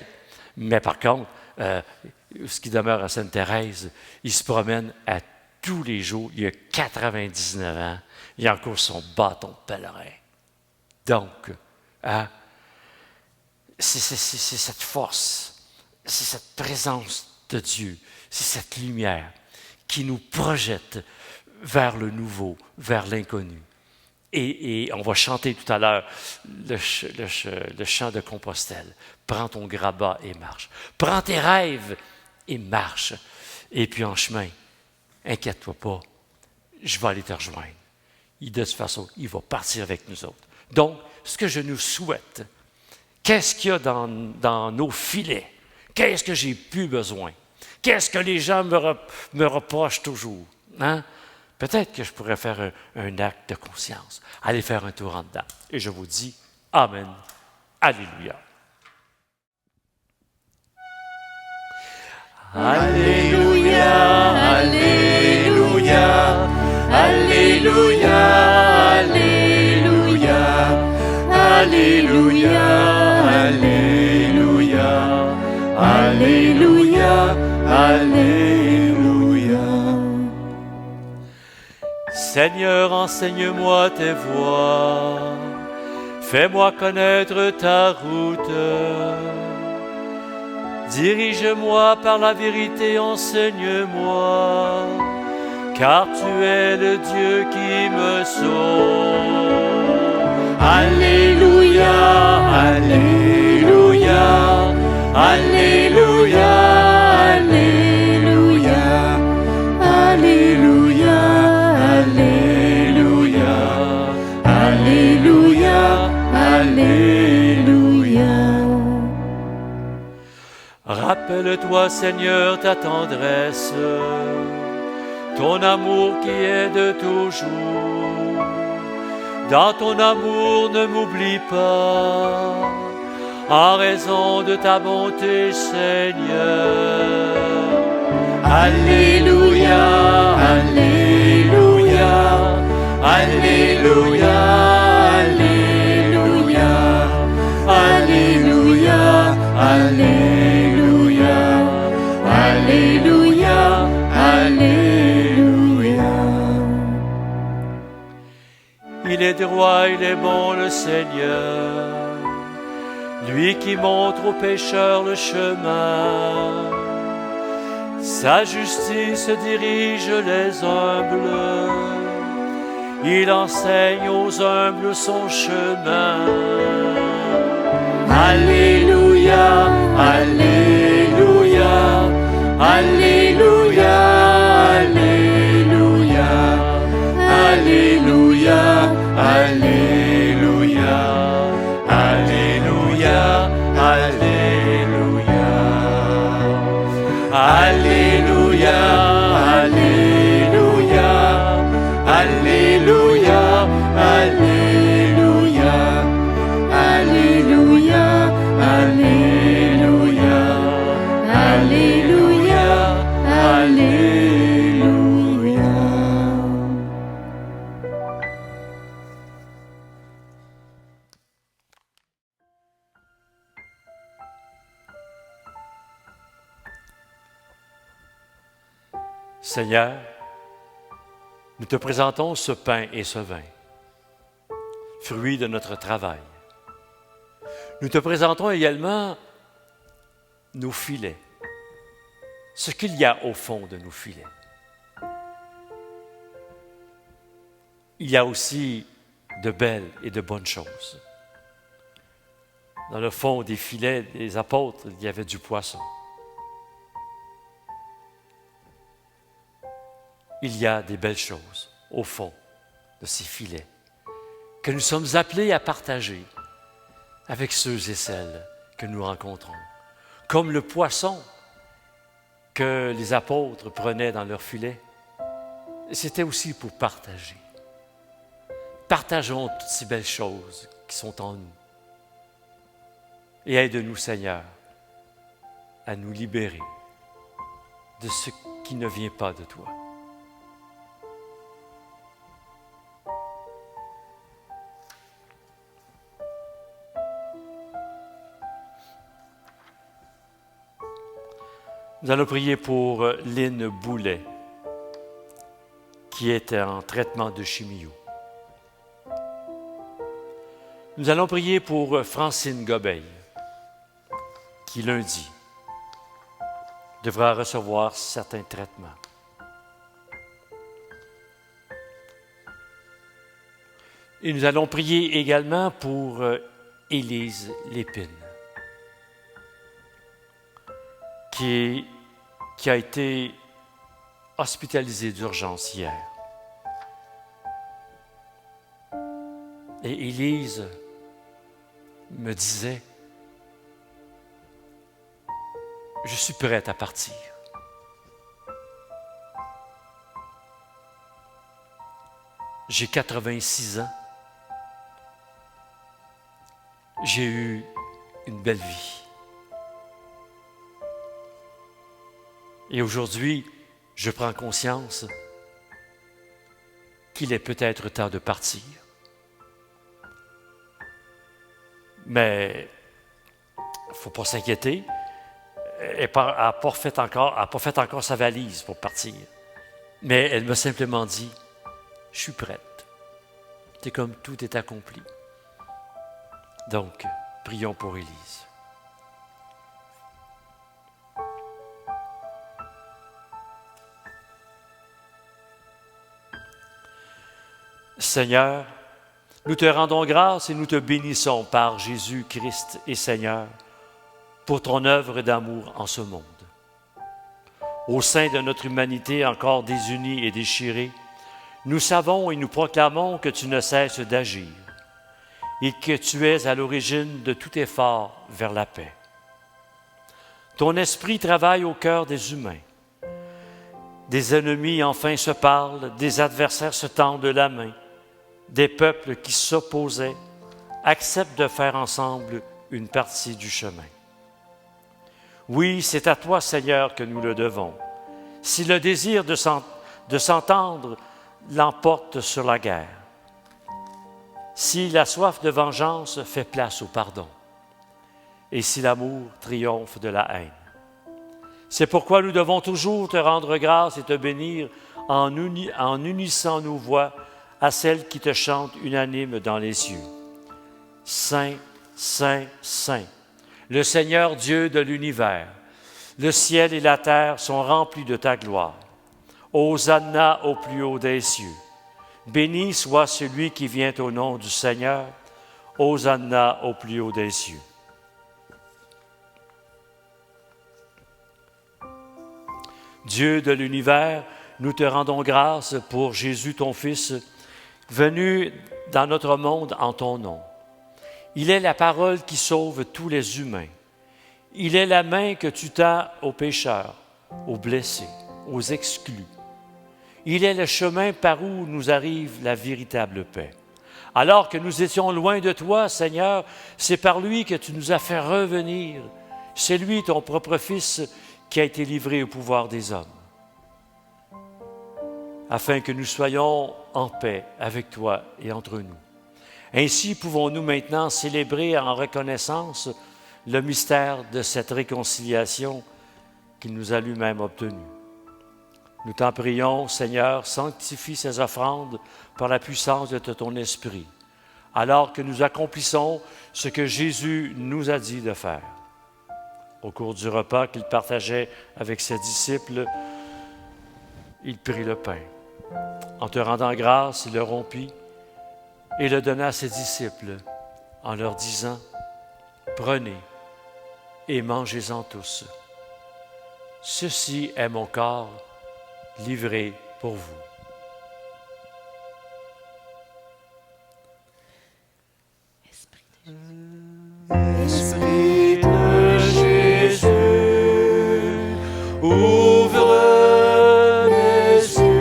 Mais par contre, ce qui demeure à Sainte-Thérèse, il se promène à tous les jours. Il a 99 ans. Il a encore son bâton de pèlerin. Donc, c'est cette force, c'est cette présence de Dieu, c'est cette lumière qui nous projette vers le nouveau, vers l'inconnu. Et on va chanter tout à l'heure le chant de Compostelle. Prends ton grabat et marche. Prends tes rêves et marche. Et puis en chemin, inquiète-toi pas, je vais aller te rejoindre. De toute façon, il va partir avec nous autres. Donc, ce que je nous souhaite, qu'est-ce qu'il y a dans nos filets? Qu'est-ce que j'ai plus besoin? Qu'est-ce que les gens me reprochent toujours? Hein? Peut-être que je pourrais faire un acte de conscience, aller faire un tour en dedans. Et je vous dis Amen. Alléluia. Alléluia, Alléluia, Alléluia, Alléluia, Alléluia, Alléluia, Alléluia. Seigneur, enseigne-moi tes voies, fais-moi connaître ta route. Dirige-moi par la vérité, enseigne-moi, car tu es le Dieu qui me sauve. Alléluia, Alléluia, Alléluia, Alléluia, Alléluia, Alléluia, Alléluia, Alléluia. Rappelle-toi, Seigneur, ta tendresse, ton amour qui est de toujours. Dans ton amour, ne m'oublie pas, en raison de ta bonté, Seigneur. Alléluia, Alléluia, Alléluia, Alléluia, Alléluia, Alléluia, Alléluia, Alléluia. Il est droit, il est bon le Seigneur, lui qui montre aux pécheurs le chemin. Sa justice dirige les humbles, il enseigne aux humbles son chemin. Alléluia, Alléluia, Alléluia, Alléluia, Alléluia, Alléluia, Alléluia, Alléluia, Alléluia, Alléluia, Alléluia, Alléluia, Alléluia, Alléluia, Alléluia, Alléluia. Seigneur, nous te présentons ce pain et ce vin, fruits de notre travail. Nous te présentons également nos filets, ce qu'il y a au fond de nos filets. Il y a aussi de belles et de bonnes choses. Dans le fond des filets des apôtres, il y avait du poisson. Il y a des belles choses au fond de ces filets que nous sommes appelés à partager avec ceux et celles que nous rencontrons. Comme le poisson que les apôtres prenaient dans leur filet, c'était aussi pour partager. Partageons toutes ces belles choses qui sont en nous. Et aide-nous, Seigneur, à nous libérer de ce qui ne vient pas de toi. Nous allons prier pour Lynn Boulet, qui est en traitement de chimio. Nous allons prier pour Francine Gobeil, qui lundi devra recevoir certains traitements. Et nous allons prier également pour Élise Lépine, qui a été hospitalisée d'urgence hier. Et Élise me disait, je suis prête à partir. J'ai 86 ans. J'ai eu une belle vie. Et aujourd'hui, je prends conscience qu'il est peut-être temps de partir. Mais il ne faut pas s'inquiéter. Elle n'a pas fait encore sa valise pour partir. Mais elle m'a simplement dit, je suis prête. C'est comme tout est accompli. Donc, prions pour Élise. Seigneur, nous te rendons grâce et nous te bénissons par Jésus-Christ et Seigneur pour ton œuvre d'amour en ce monde. Au sein de notre humanité encore désunie et déchirée, nous savons et nous proclamons que tu ne cesses d'agir et que tu es à l'origine de tout effort vers la paix. Ton esprit travaille au cœur des humains. Des ennemis enfin se parlent, des adversaires se tendent la main. Des peuples qui s'opposaient acceptent de faire ensemble une partie du chemin. Oui, c'est à toi, Seigneur, que nous le devons. Si le désir de s'entendre l'emporte sur la guerre, si la soif de vengeance fait place au pardon, et si l'amour triomphe de la haine. C'est pourquoi nous devons toujours te rendre grâce et te bénir en unissant nos voix à celle qui te chante unanime dans les cieux. Saint, Saint, Saint, le Seigneur Dieu de l'univers, le ciel et la terre sont remplis de ta gloire. Hosanna au plus haut des cieux. Béni soit celui qui vient au nom du Seigneur. Hosanna au plus haut des cieux. Dieu de l'univers, nous te rendons grâce pour Jésus, ton Fils, venu dans notre monde en ton nom. Il est la parole qui sauve tous les humains. Il est la main que tu tends aux pécheurs, aux blessés, aux exclus. Il est le chemin par où nous arrive la véritable paix. Alors que nous étions loin de toi, Seigneur, c'est par lui que tu nous as fait revenir. C'est lui, ton propre Fils, qui a été livré au pouvoir des hommes, afin que nous soyons en paix avec toi et entre nous. Ainsi pouvons-nous maintenant célébrer en reconnaissance le mystère de cette réconciliation qu'il nous a lui-même obtenue. Nous t'en prions, Seigneur, sanctifie ces offrandes par la puissance de ton Esprit, alors que nous accomplissons ce que Jésus nous a dit de faire. Au cours du repas qu'il partageait avec ses disciples, il prit le pain. En te rendant grâce, il le rompit et le donna à ses disciples en leur disant, « Prenez et mangez-en tous. Ceci est mon corps livré pour vous. » Esprit de Jésus, ouvre mes yeux.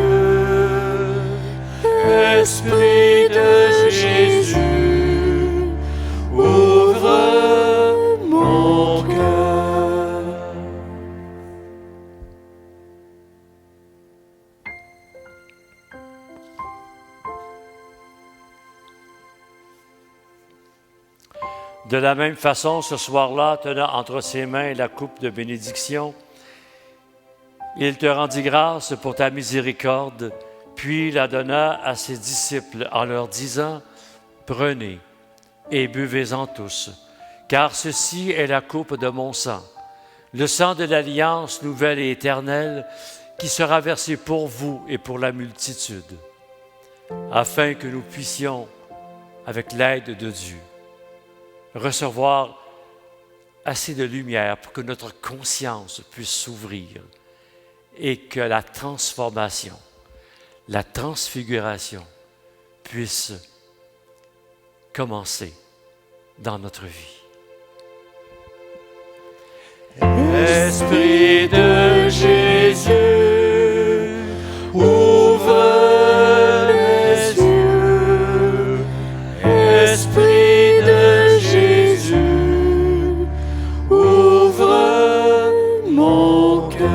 Esprit de Jésus, ouvre mon De la même façon, ce soir-là, tenant entre ses mains la coupe de bénédiction, il te rendit grâce pour ta miséricorde, puis la donna à ses disciples en leur disant, « Prenez et buvez-en tous, car ceci est la coupe de mon sang, le sang de l'alliance nouvelle et éternelle qui sera versé pour vous et pour la multitude, afin que nous puissions, avec l'aide de Dieu, recevoir assez de lumière pour que notre conscience puisse s'ouvrir et que la transformation, la transfiguration puisse commencer dans notre vie. Esprit de Jésus, ouvre mes yeux. Esprit de Jésus, ouvre mon cœur.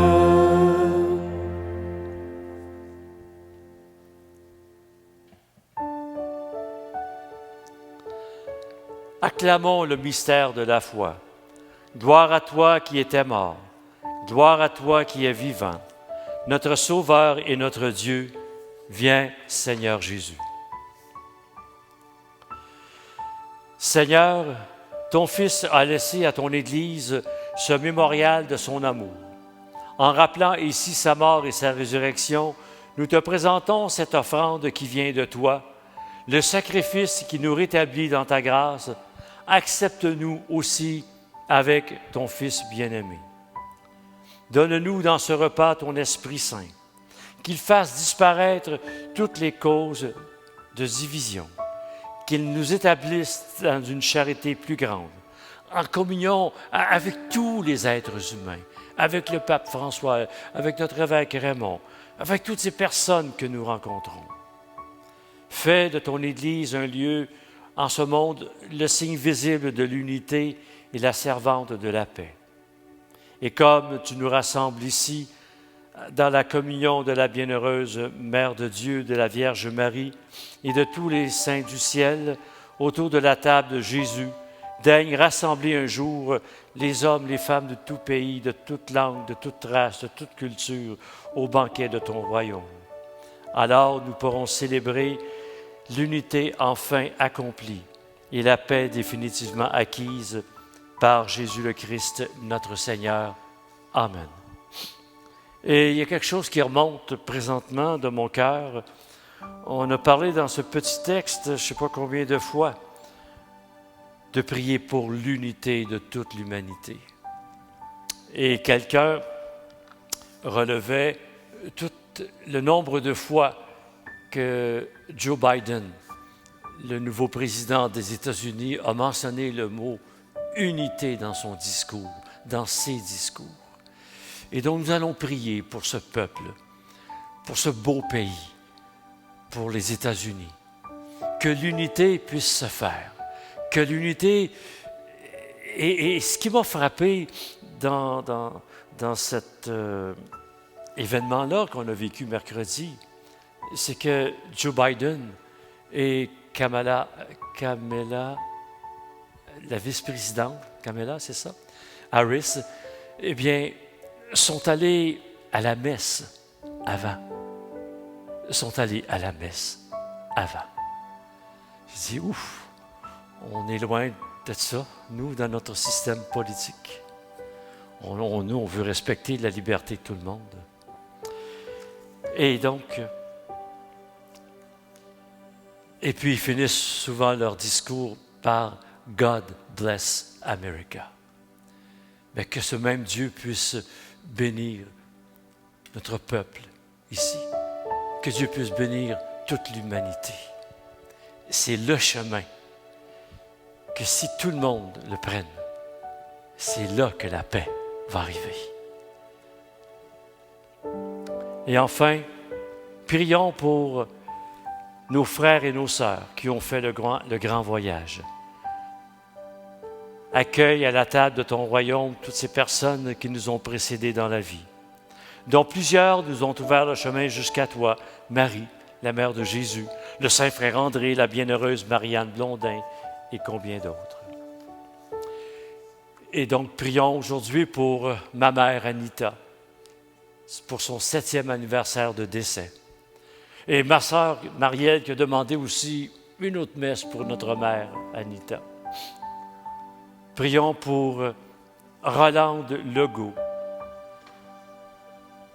Acclamons le mystère de la foi. Gloire à toi qui étais mort, gloire à toi qui es vivant. Notre Sauveur et notre Dieu, viens, Seigneur Jésus. Seigneur, ton Fils a laissé à ton Église ce mémorial de son amour. En rappelant ici sa mort et sa résurrection, nous te présentons cette offrande qui vient de toi, le sacrifice qui nous rétablit dans ta grâce. Accepte-nous aussi avec ton Fils bien-aimé. Donne-nous dans ce repas ton Esprit Saint, qu'il fasse disparaître toutes les causes de division, qu'il nous établisse dans une charité plus grande, en communion avec tous les êtres humains, avec le pape François, avec notre évêque Raymond, avec toutes ces personnes que nous rencontrons. Fais de ton Église un lieu en ce monde, le signe visible de l'unité et la servante de la paix. Et comme tu nous rassembles ici, dans la communion de la bienheureuse Mère de Dieu, de la Vierge Marie et de tous les saints du ciel, autour de la table de Jésus, daigne rassembler un jour les hommes, les femmes de tout pays, de toute langue, de toute race, de toute culture, au banquet de ton royaume. Alors nous pourrons célébrer l'unité enfin accomplie et la paix définitivement acquise par Jésus le Christ, notre Seigneur. Amen. Et il y a quelque chose qui remonte présentement de mon cœur. On a parlé dans ce petit texte, je ne sais pas combien de fois, de prier pour l'unité de toute l'humanité. Et quelqu'un relevait tout le nombre de fois que Joe Biden, le nouveau président des États-Unis, a mentionné le mot « unité » dans son discours, dans ses discours. Et donc nous allons prier pour ce peuple, pour ce beau pays, pour les États-Unis, que l'unité puisse se faire, que l'unité... Et ce qui m'a frappé dans cet événement-là qu'on a vécu mercredi, c'est que Joe Biden et Kamala, la vice-présidente, Kamala, c'est ça, Harris, eh bien, sont allés à la messe avant. Sont allés à la messe avant. Je dis, ouf, on est loin de ça, nous, dans notre système politique. Nous, on veut respecter la liberté de tout le monde. Et donc, et puis ils finissent souvent leur discours par « God bless America ». Mais que ce même Dieu puisse bénir notre peuple ici. Que Dieu puisse bénir toute l'humanité. C'est le chemin que si tout le monde le prenne, c'est là que la paix va arriver. Et enfin, prions pour nos frères et nos sœurs qui ont fait le grand voyage. Accueille à la table de ton royaume toutes ces personnes qui nous ont précédés dans la vie, dont plusieurs nous ont ouvert le chemin jusqu'à toi, Marie, la mère de Jésus, le saint frère André, la bienheureuse Marianne Blondin et combien d'autres. Et donc, prions aujourd'hui pour ma mère Anita, pour son 7e anniversaire de décès. Et ma sœur Marielle qui a demandé aussi une autre messe pour notre mère Anita. Prions pour Rolande Legault,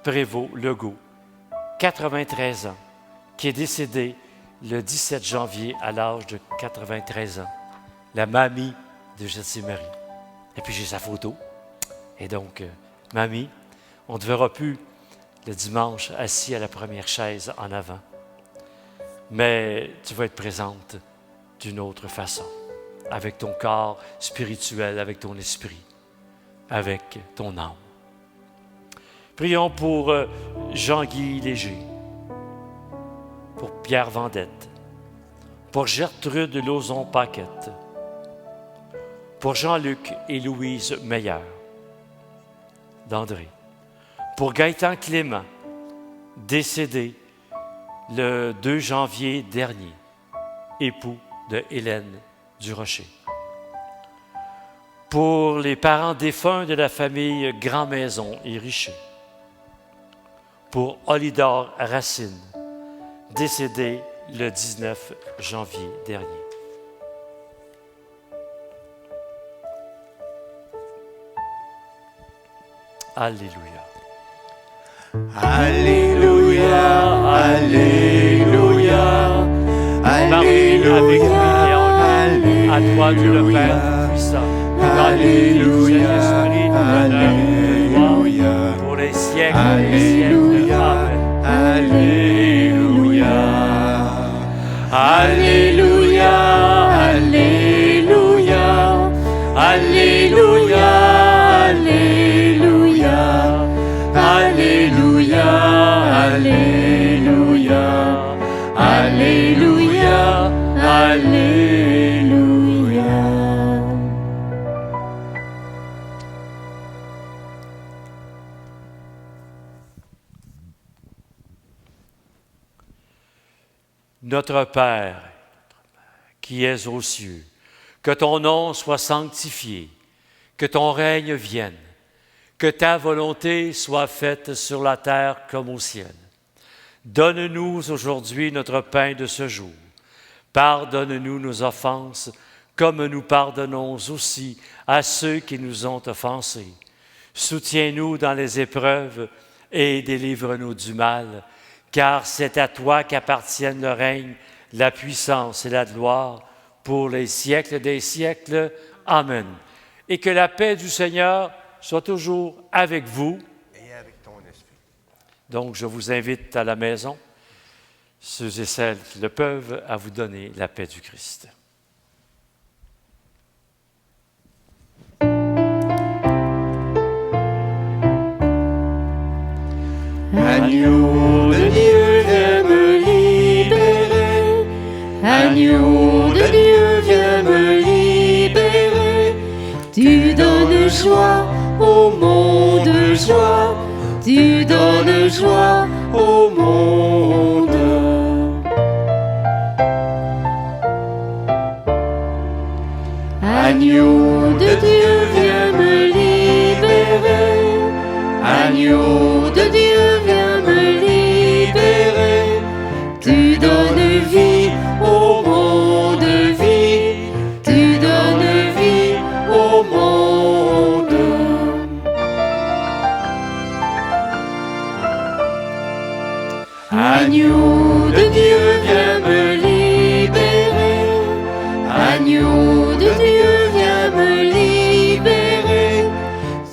Prévost Legault, 93 ans, qui est décédé le 17 janvier à l'âge de 93 ans. La mamie de Jessie-Marie. Et puis j'ai sa photo. Et donc, mamie, on ne te verra plus le dimanche assis à la première chaise en avant. Mais tu vas être présente d'une autre façon, avec ton corps spirituel, avec ton esprit, avec ton âme. Prions pour Jean-Guy Léger, pour Pierre Vendette, pour Gertrude Lauzon-Paquette, pour Jean-Luc et Louise Meyer, d'André, pour Gaëtan Clément, décédé le 2 janvier dernier, époux de Hélène Durocher. Pour les parents défunts de la famille Grand-Maison et Richer. Pour Olidor Racine, décédé le 19 janvier dernier. Alléluia. Alléluia, Alléluia, Alléluia, à toi Dieu le Père puissant, dans l'Esprit, Alléluia, pour les siècles des siècles. Amen. Alléluia, Alléluia, Alléluia, Alléluia, Alléluia, Alléluia, Alléluia, Alléluia. Notre Père, qui es aux cieux, que ton nom soit sanctifié, que ton règne vienne, que ta volonté soit faite sur la terre comme au ciel. Donne-nous aujourd'hui notre pain de ce jour. Pardonne-nous nos offenses, comme nous pardonnons aussi à ceux qui nous ont offensés. Soutiens-nous dans les épreuves et délivre-nous du mal, car c'est à toi qu'appartiennent le règne, la puissance et la gloire pour les siècles des siècles. Amen. Et que la paix du Seigneur soit toujours avec vous. Et avec ton esprit. Donc, je vous invite à la maison, ceux et celles qui le peuvent, à vous donner la paix du Christ. Agneau de Dieu, viens me libérer. Agneau de Dieu, viens me libérer. Tu donnes joie au monde, joie. Tu donnes joie au monde. Agneau de Dieu, viens me libérer. Agneau de Dieu, viens me libérer. Tu donnes vie au monde, vie. Tu donnes vie au monde. Agneau de Dieu, viens me libérer. Agneau de Dieu, viens me libérer.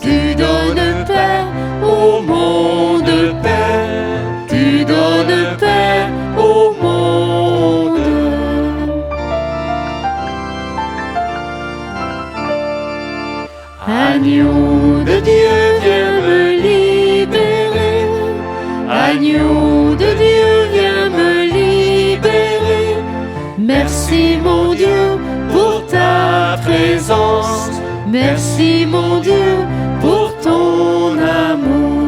Tu donnes paix au monde, paix. Tu donnes paix au monde. Agneau de Dieu, viens me libérer. Agneau de Dieu, viens me libérer. Merci mon Dieu pour ta présence. Merci mon Dieu pour ton amour.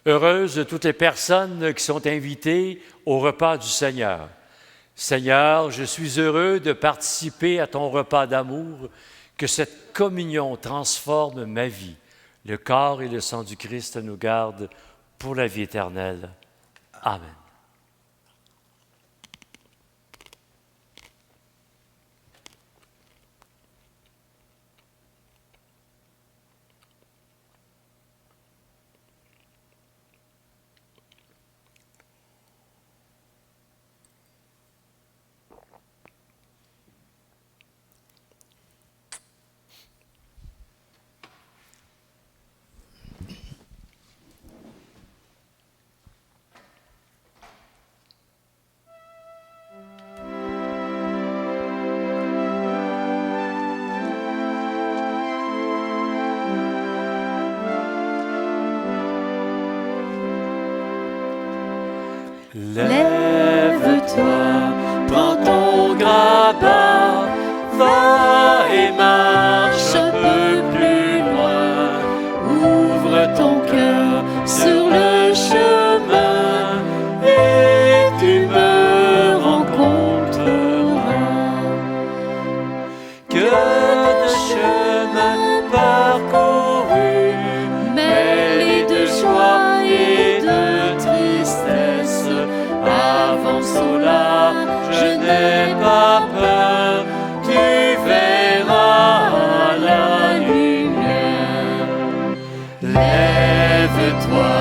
Heureuses toutes les personnes qui sont invitées au repas du Seigneur. Seigneur, je suis heureux de participer à ton repas d'amour, que cette communion transforme ma vie. Le corps et le sang du Christ nous gardent pour la vie éternelle. Amen. Lève-toi, prends ton grabat, va et marche un peu plus loin. Ouvre ton cœur sur le chemin et tu me rencontreras. Que de chemin parcouru, mêlé de joie et de tristesse. Avance au large, je n'ai pas peur, tu verras la lumière. Lève-toi,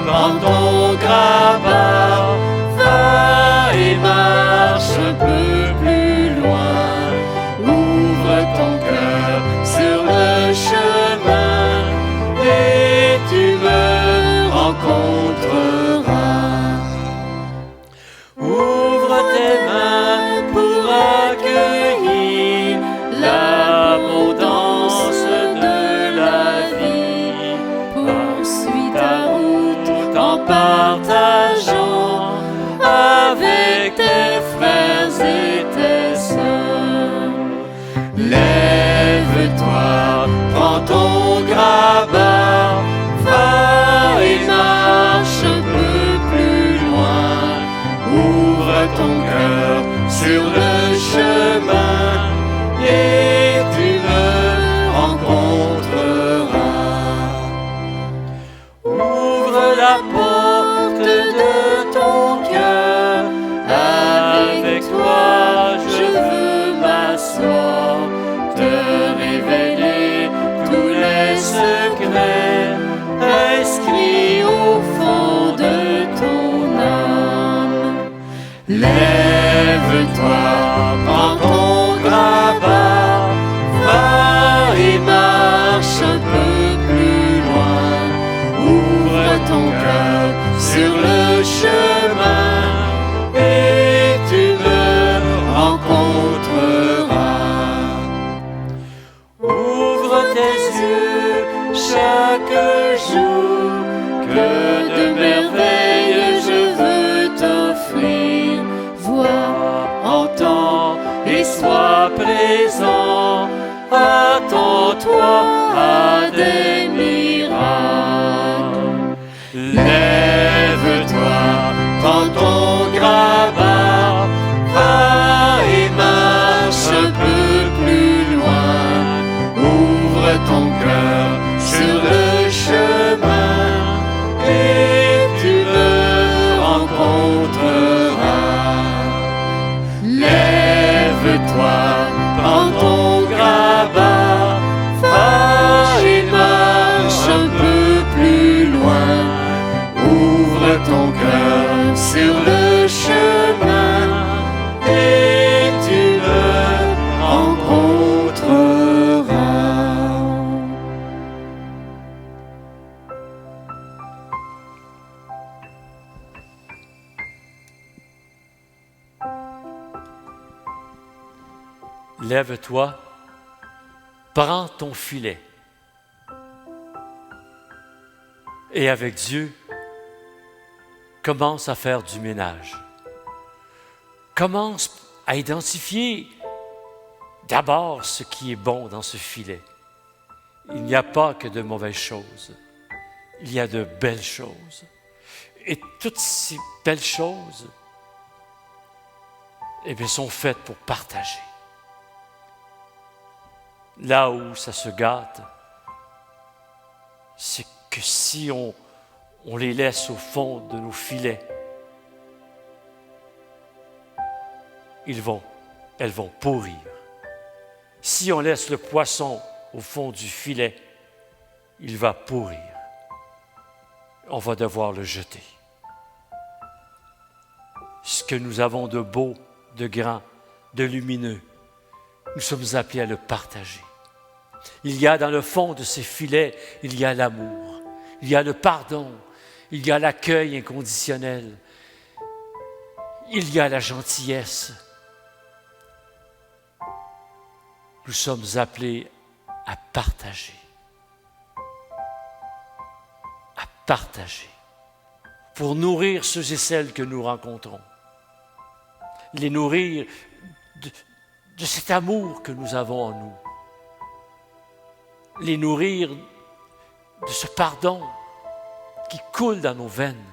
prends ton grabat, va et marche un peu plus loin. Ouvre ton cœur sur le chemin et tu me rencontreras. Ouvre tes mains pour accueillir l'abondance de la vie. Poursuis ta route en partageant avec tes frères et tes sœurs. Lève-toi, prends ton grabat, va et marche un peu plus loin. Ouvre ton cœur sur le chemin et tu me rencontreras. Ouvre la porte de ton cœur, avec toi je veux m'asseoir, te révéler tous les secrets inscrits au fond de ton âme. Lève-toi, prends ton grabat, va et marche un peu plus loin. Ouvre ton cœur sur le chemin et tu me rencontreras. Ouvre tes yeux chaque jour, que de merveilles je veux t'offrir. Vois, entends et sois présent. Attends-toi à des miracles. Lève-toi, prends ton grabat, va et marche un peu plus loin. Ouvre ton cœur sur le chemin et tu me rencontreras. Lève-toi, prends ton grabat, va et marche un peu plus loin. Ouvre ton cœur sur le chemin et tu me rencontreras. Lève-toi, prends ton filet et avec Dieu, commence à faire du ménage. Commence à identifier d'abord ce qui est bon dans ce filet. Il n'y a pas que de mauvaises choses. il y a de belles choses. Et toutes ces belles choses, eh bien, sont faites pour partager. Là où ça se gâte, c'est que si on les laisse au fond de nos filets, elles vont pourrir. Si on laisse le poisson au fond du filet, il va pourrir. On va devoir le jeter. Ce que nous avons de beau, de grand, de lumineux, nous sommes appelés à le partager. Il y a dans le fond de ces filets, il y a l'amour, il y a le pardon, il y a l'accueil inconditionnel, il y a la gentillesse. Nous sommes appelés à partager. À partager. Pour nourrir ceux et celles que nous rencontrons. Les nourrir de cet amour que nous avons en nous. Les nourrir de ce pardon qui coule dans nos veines.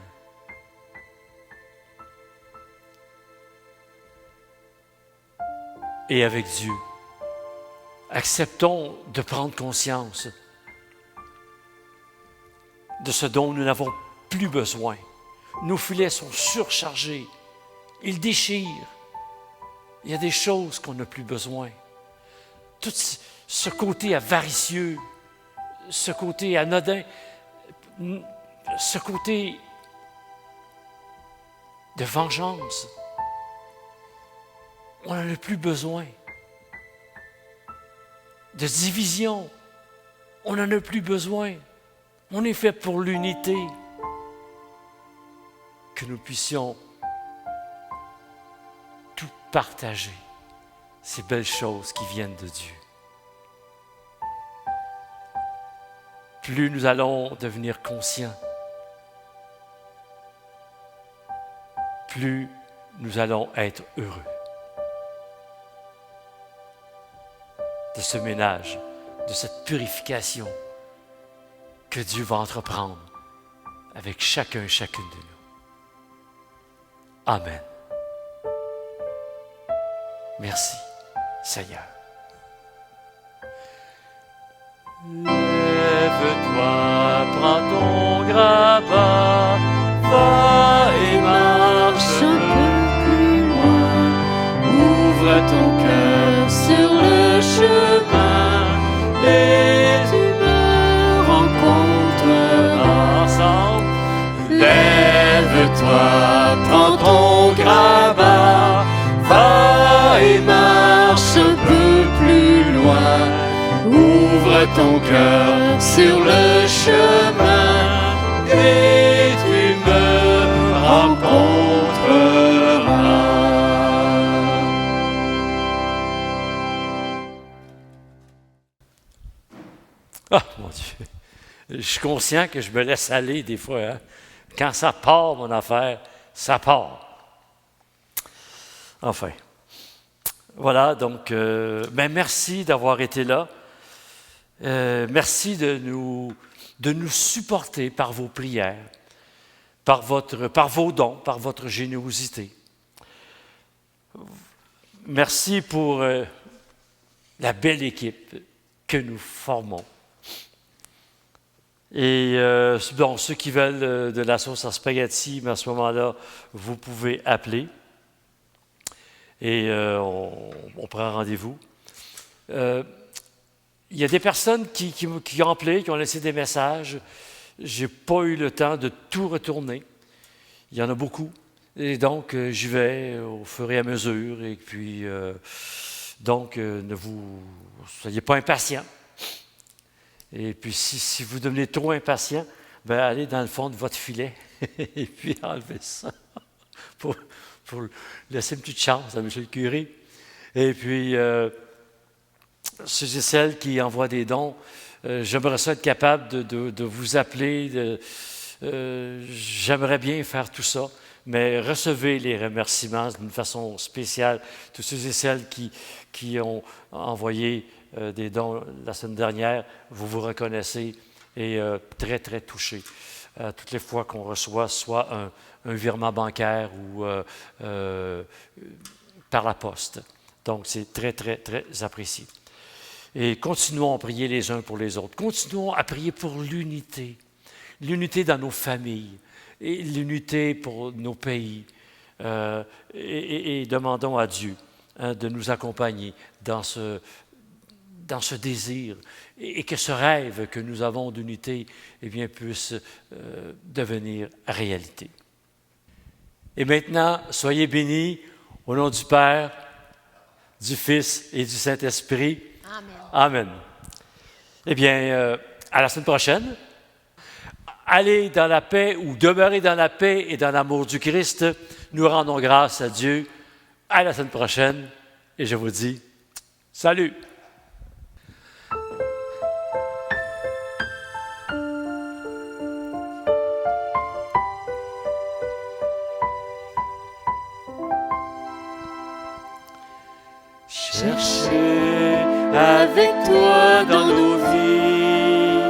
Et avec Dieu, acceptons de prendre conscience de ce dont nous n'avons plus besoin. Nos filets sont surchargés. Ils déchirent. Il y a des choses qu'on n'a plus besoin. Tout ce côté avaricieux, ce côté anodin, ce côté de vengeance, on n'en a plus besoin. De division, on n'en a plus besoin. On est fait pour l'unité. Que nous puissions tout partager, ces belles choses qui viennent de Dieu. Plus nous allons devenir conscients, plus nous allons être heureux de ce ménage, de cette purification que Dieu va entreprendre avec chacune de nous. Amen. Merci, Seigneur. Lève-toi, prends ton grabat, va et marche un peu plus loin. Ouvre ton cœur sur le chemin et tu me rencontreras ensemble. Lève-toi, prends ton grabat, va et marche un peu plus loin. Ouvre ton cœur sur le chemin et tu me rencontreras. Ah, mon Dieu. Je suis conscient que je me laisse aller des fois. Hein? Quand ça part, mon affaire, ça part. Enfin. Voilà, donc, merci d'avoir été là. Merci de nous supporter par vos prières, par vos dons, par votre générosité. Merci pour la belle équipe que nous formons. Et ceux qui veulent de la sauce à spaghetti, mais à ce moment-là, vous pouvez appeler et on prend rendez-vous. Il y a des personnes qui ont appelé, qui ont laissé des messages. Je n'ai pas eu le temps de tout retourner. Il y en a beaucoup. Et donc, j'y vais au fur et à mesure. Et puis, ne soyez pas impatients. Et puis, si vous devenez trop impatient, allez dans le fond de votre filet et puis enlevez ça pour laisser une petite chance à M. le curé. Et puis, ceux et celles qui envoient des dons, j'aimerais ça être capable de vous appeler. J'aimerais bien faire tout ça, mais recevez les remerciements d'une façon spéciale. Tous ceux et celles qui ont envoyé des dons la semaine dernière, vous vous reconnaissez et très, très touché. Toutes les fois qu'on reçoit soit un virement bancaire ou par la poste. Donc, c'est très, très, très apprécié. Et continuons à prier les uns pour les autres. Continuons à prier pour l'unité. L'unité dans nos familles et l'unité pour nos pays. Et demandons à Dieu de nous accompagner dans ce désir et que ce rêve que nous avons d'unité puisse devenir réalité. Et maintenant, soyez bénis au nom du Père, du Fils et du Saint-Esprit. Amen. Amen. Eh bien, à la semaine prochaine. Allez dans la paix ou demeurez dans la paix et dans l'amour du Christ. Nous rendons grâce à Dieu. À la semaine prochaine. Et je vous dis, salut! Chercher avec toi dans nos vies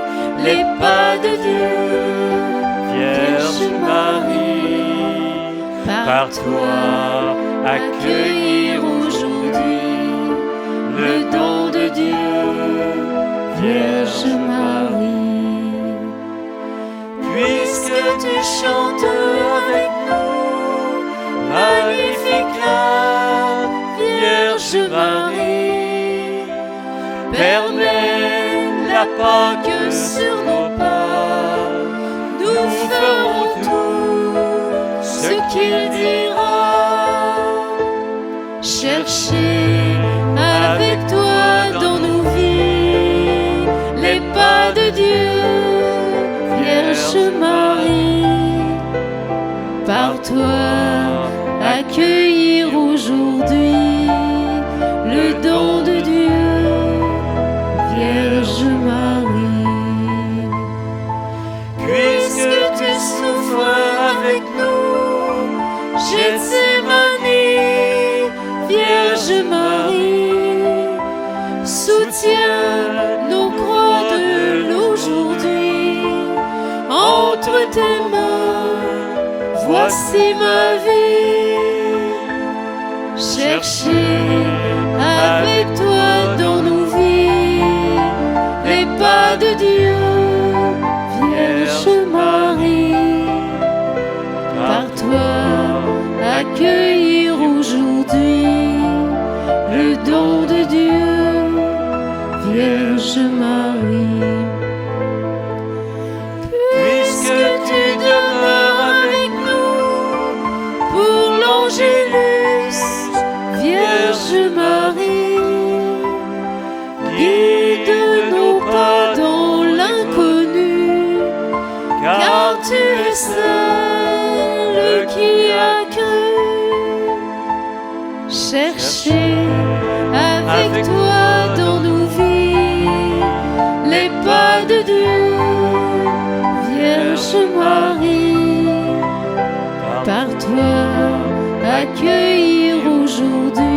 les pas de Dieu, Vierge Marie, par toi accueillir aujourd'hui le don de Dieu, Vierge Marie. Puisque tu chantes avec nous, Magnificat, Vierge Marie, permets la Pâque sur nos pas, nous ferons tout ce qu'il dira. Chercher avec toi dans nos vies les pas de Dieu, Vierge Marie, par toi accueillir aujourd'hui le don de Dieu, Vierge Marie. Puisque tu souffres avec nous, Gethsémani, Vierge Marie, soutiens nos croix de l'aujourd'hui entre tes mains. Voici ma vie. Chercher avec toi dans nos vies les pas de Dieu, Vierge Marie, par toi accueillir aujourd'hui le don de Dieu, Vierge Marie. Puisque tu demeures avec nous pour l'Angélus, Vierge Marie, guide nos pas dans l'inconnu, car tu es celle qui a cru. Chercher avec toi dans nos vies les pas de Dieu, Vierge Marie, par toi accueillir aujourd'hui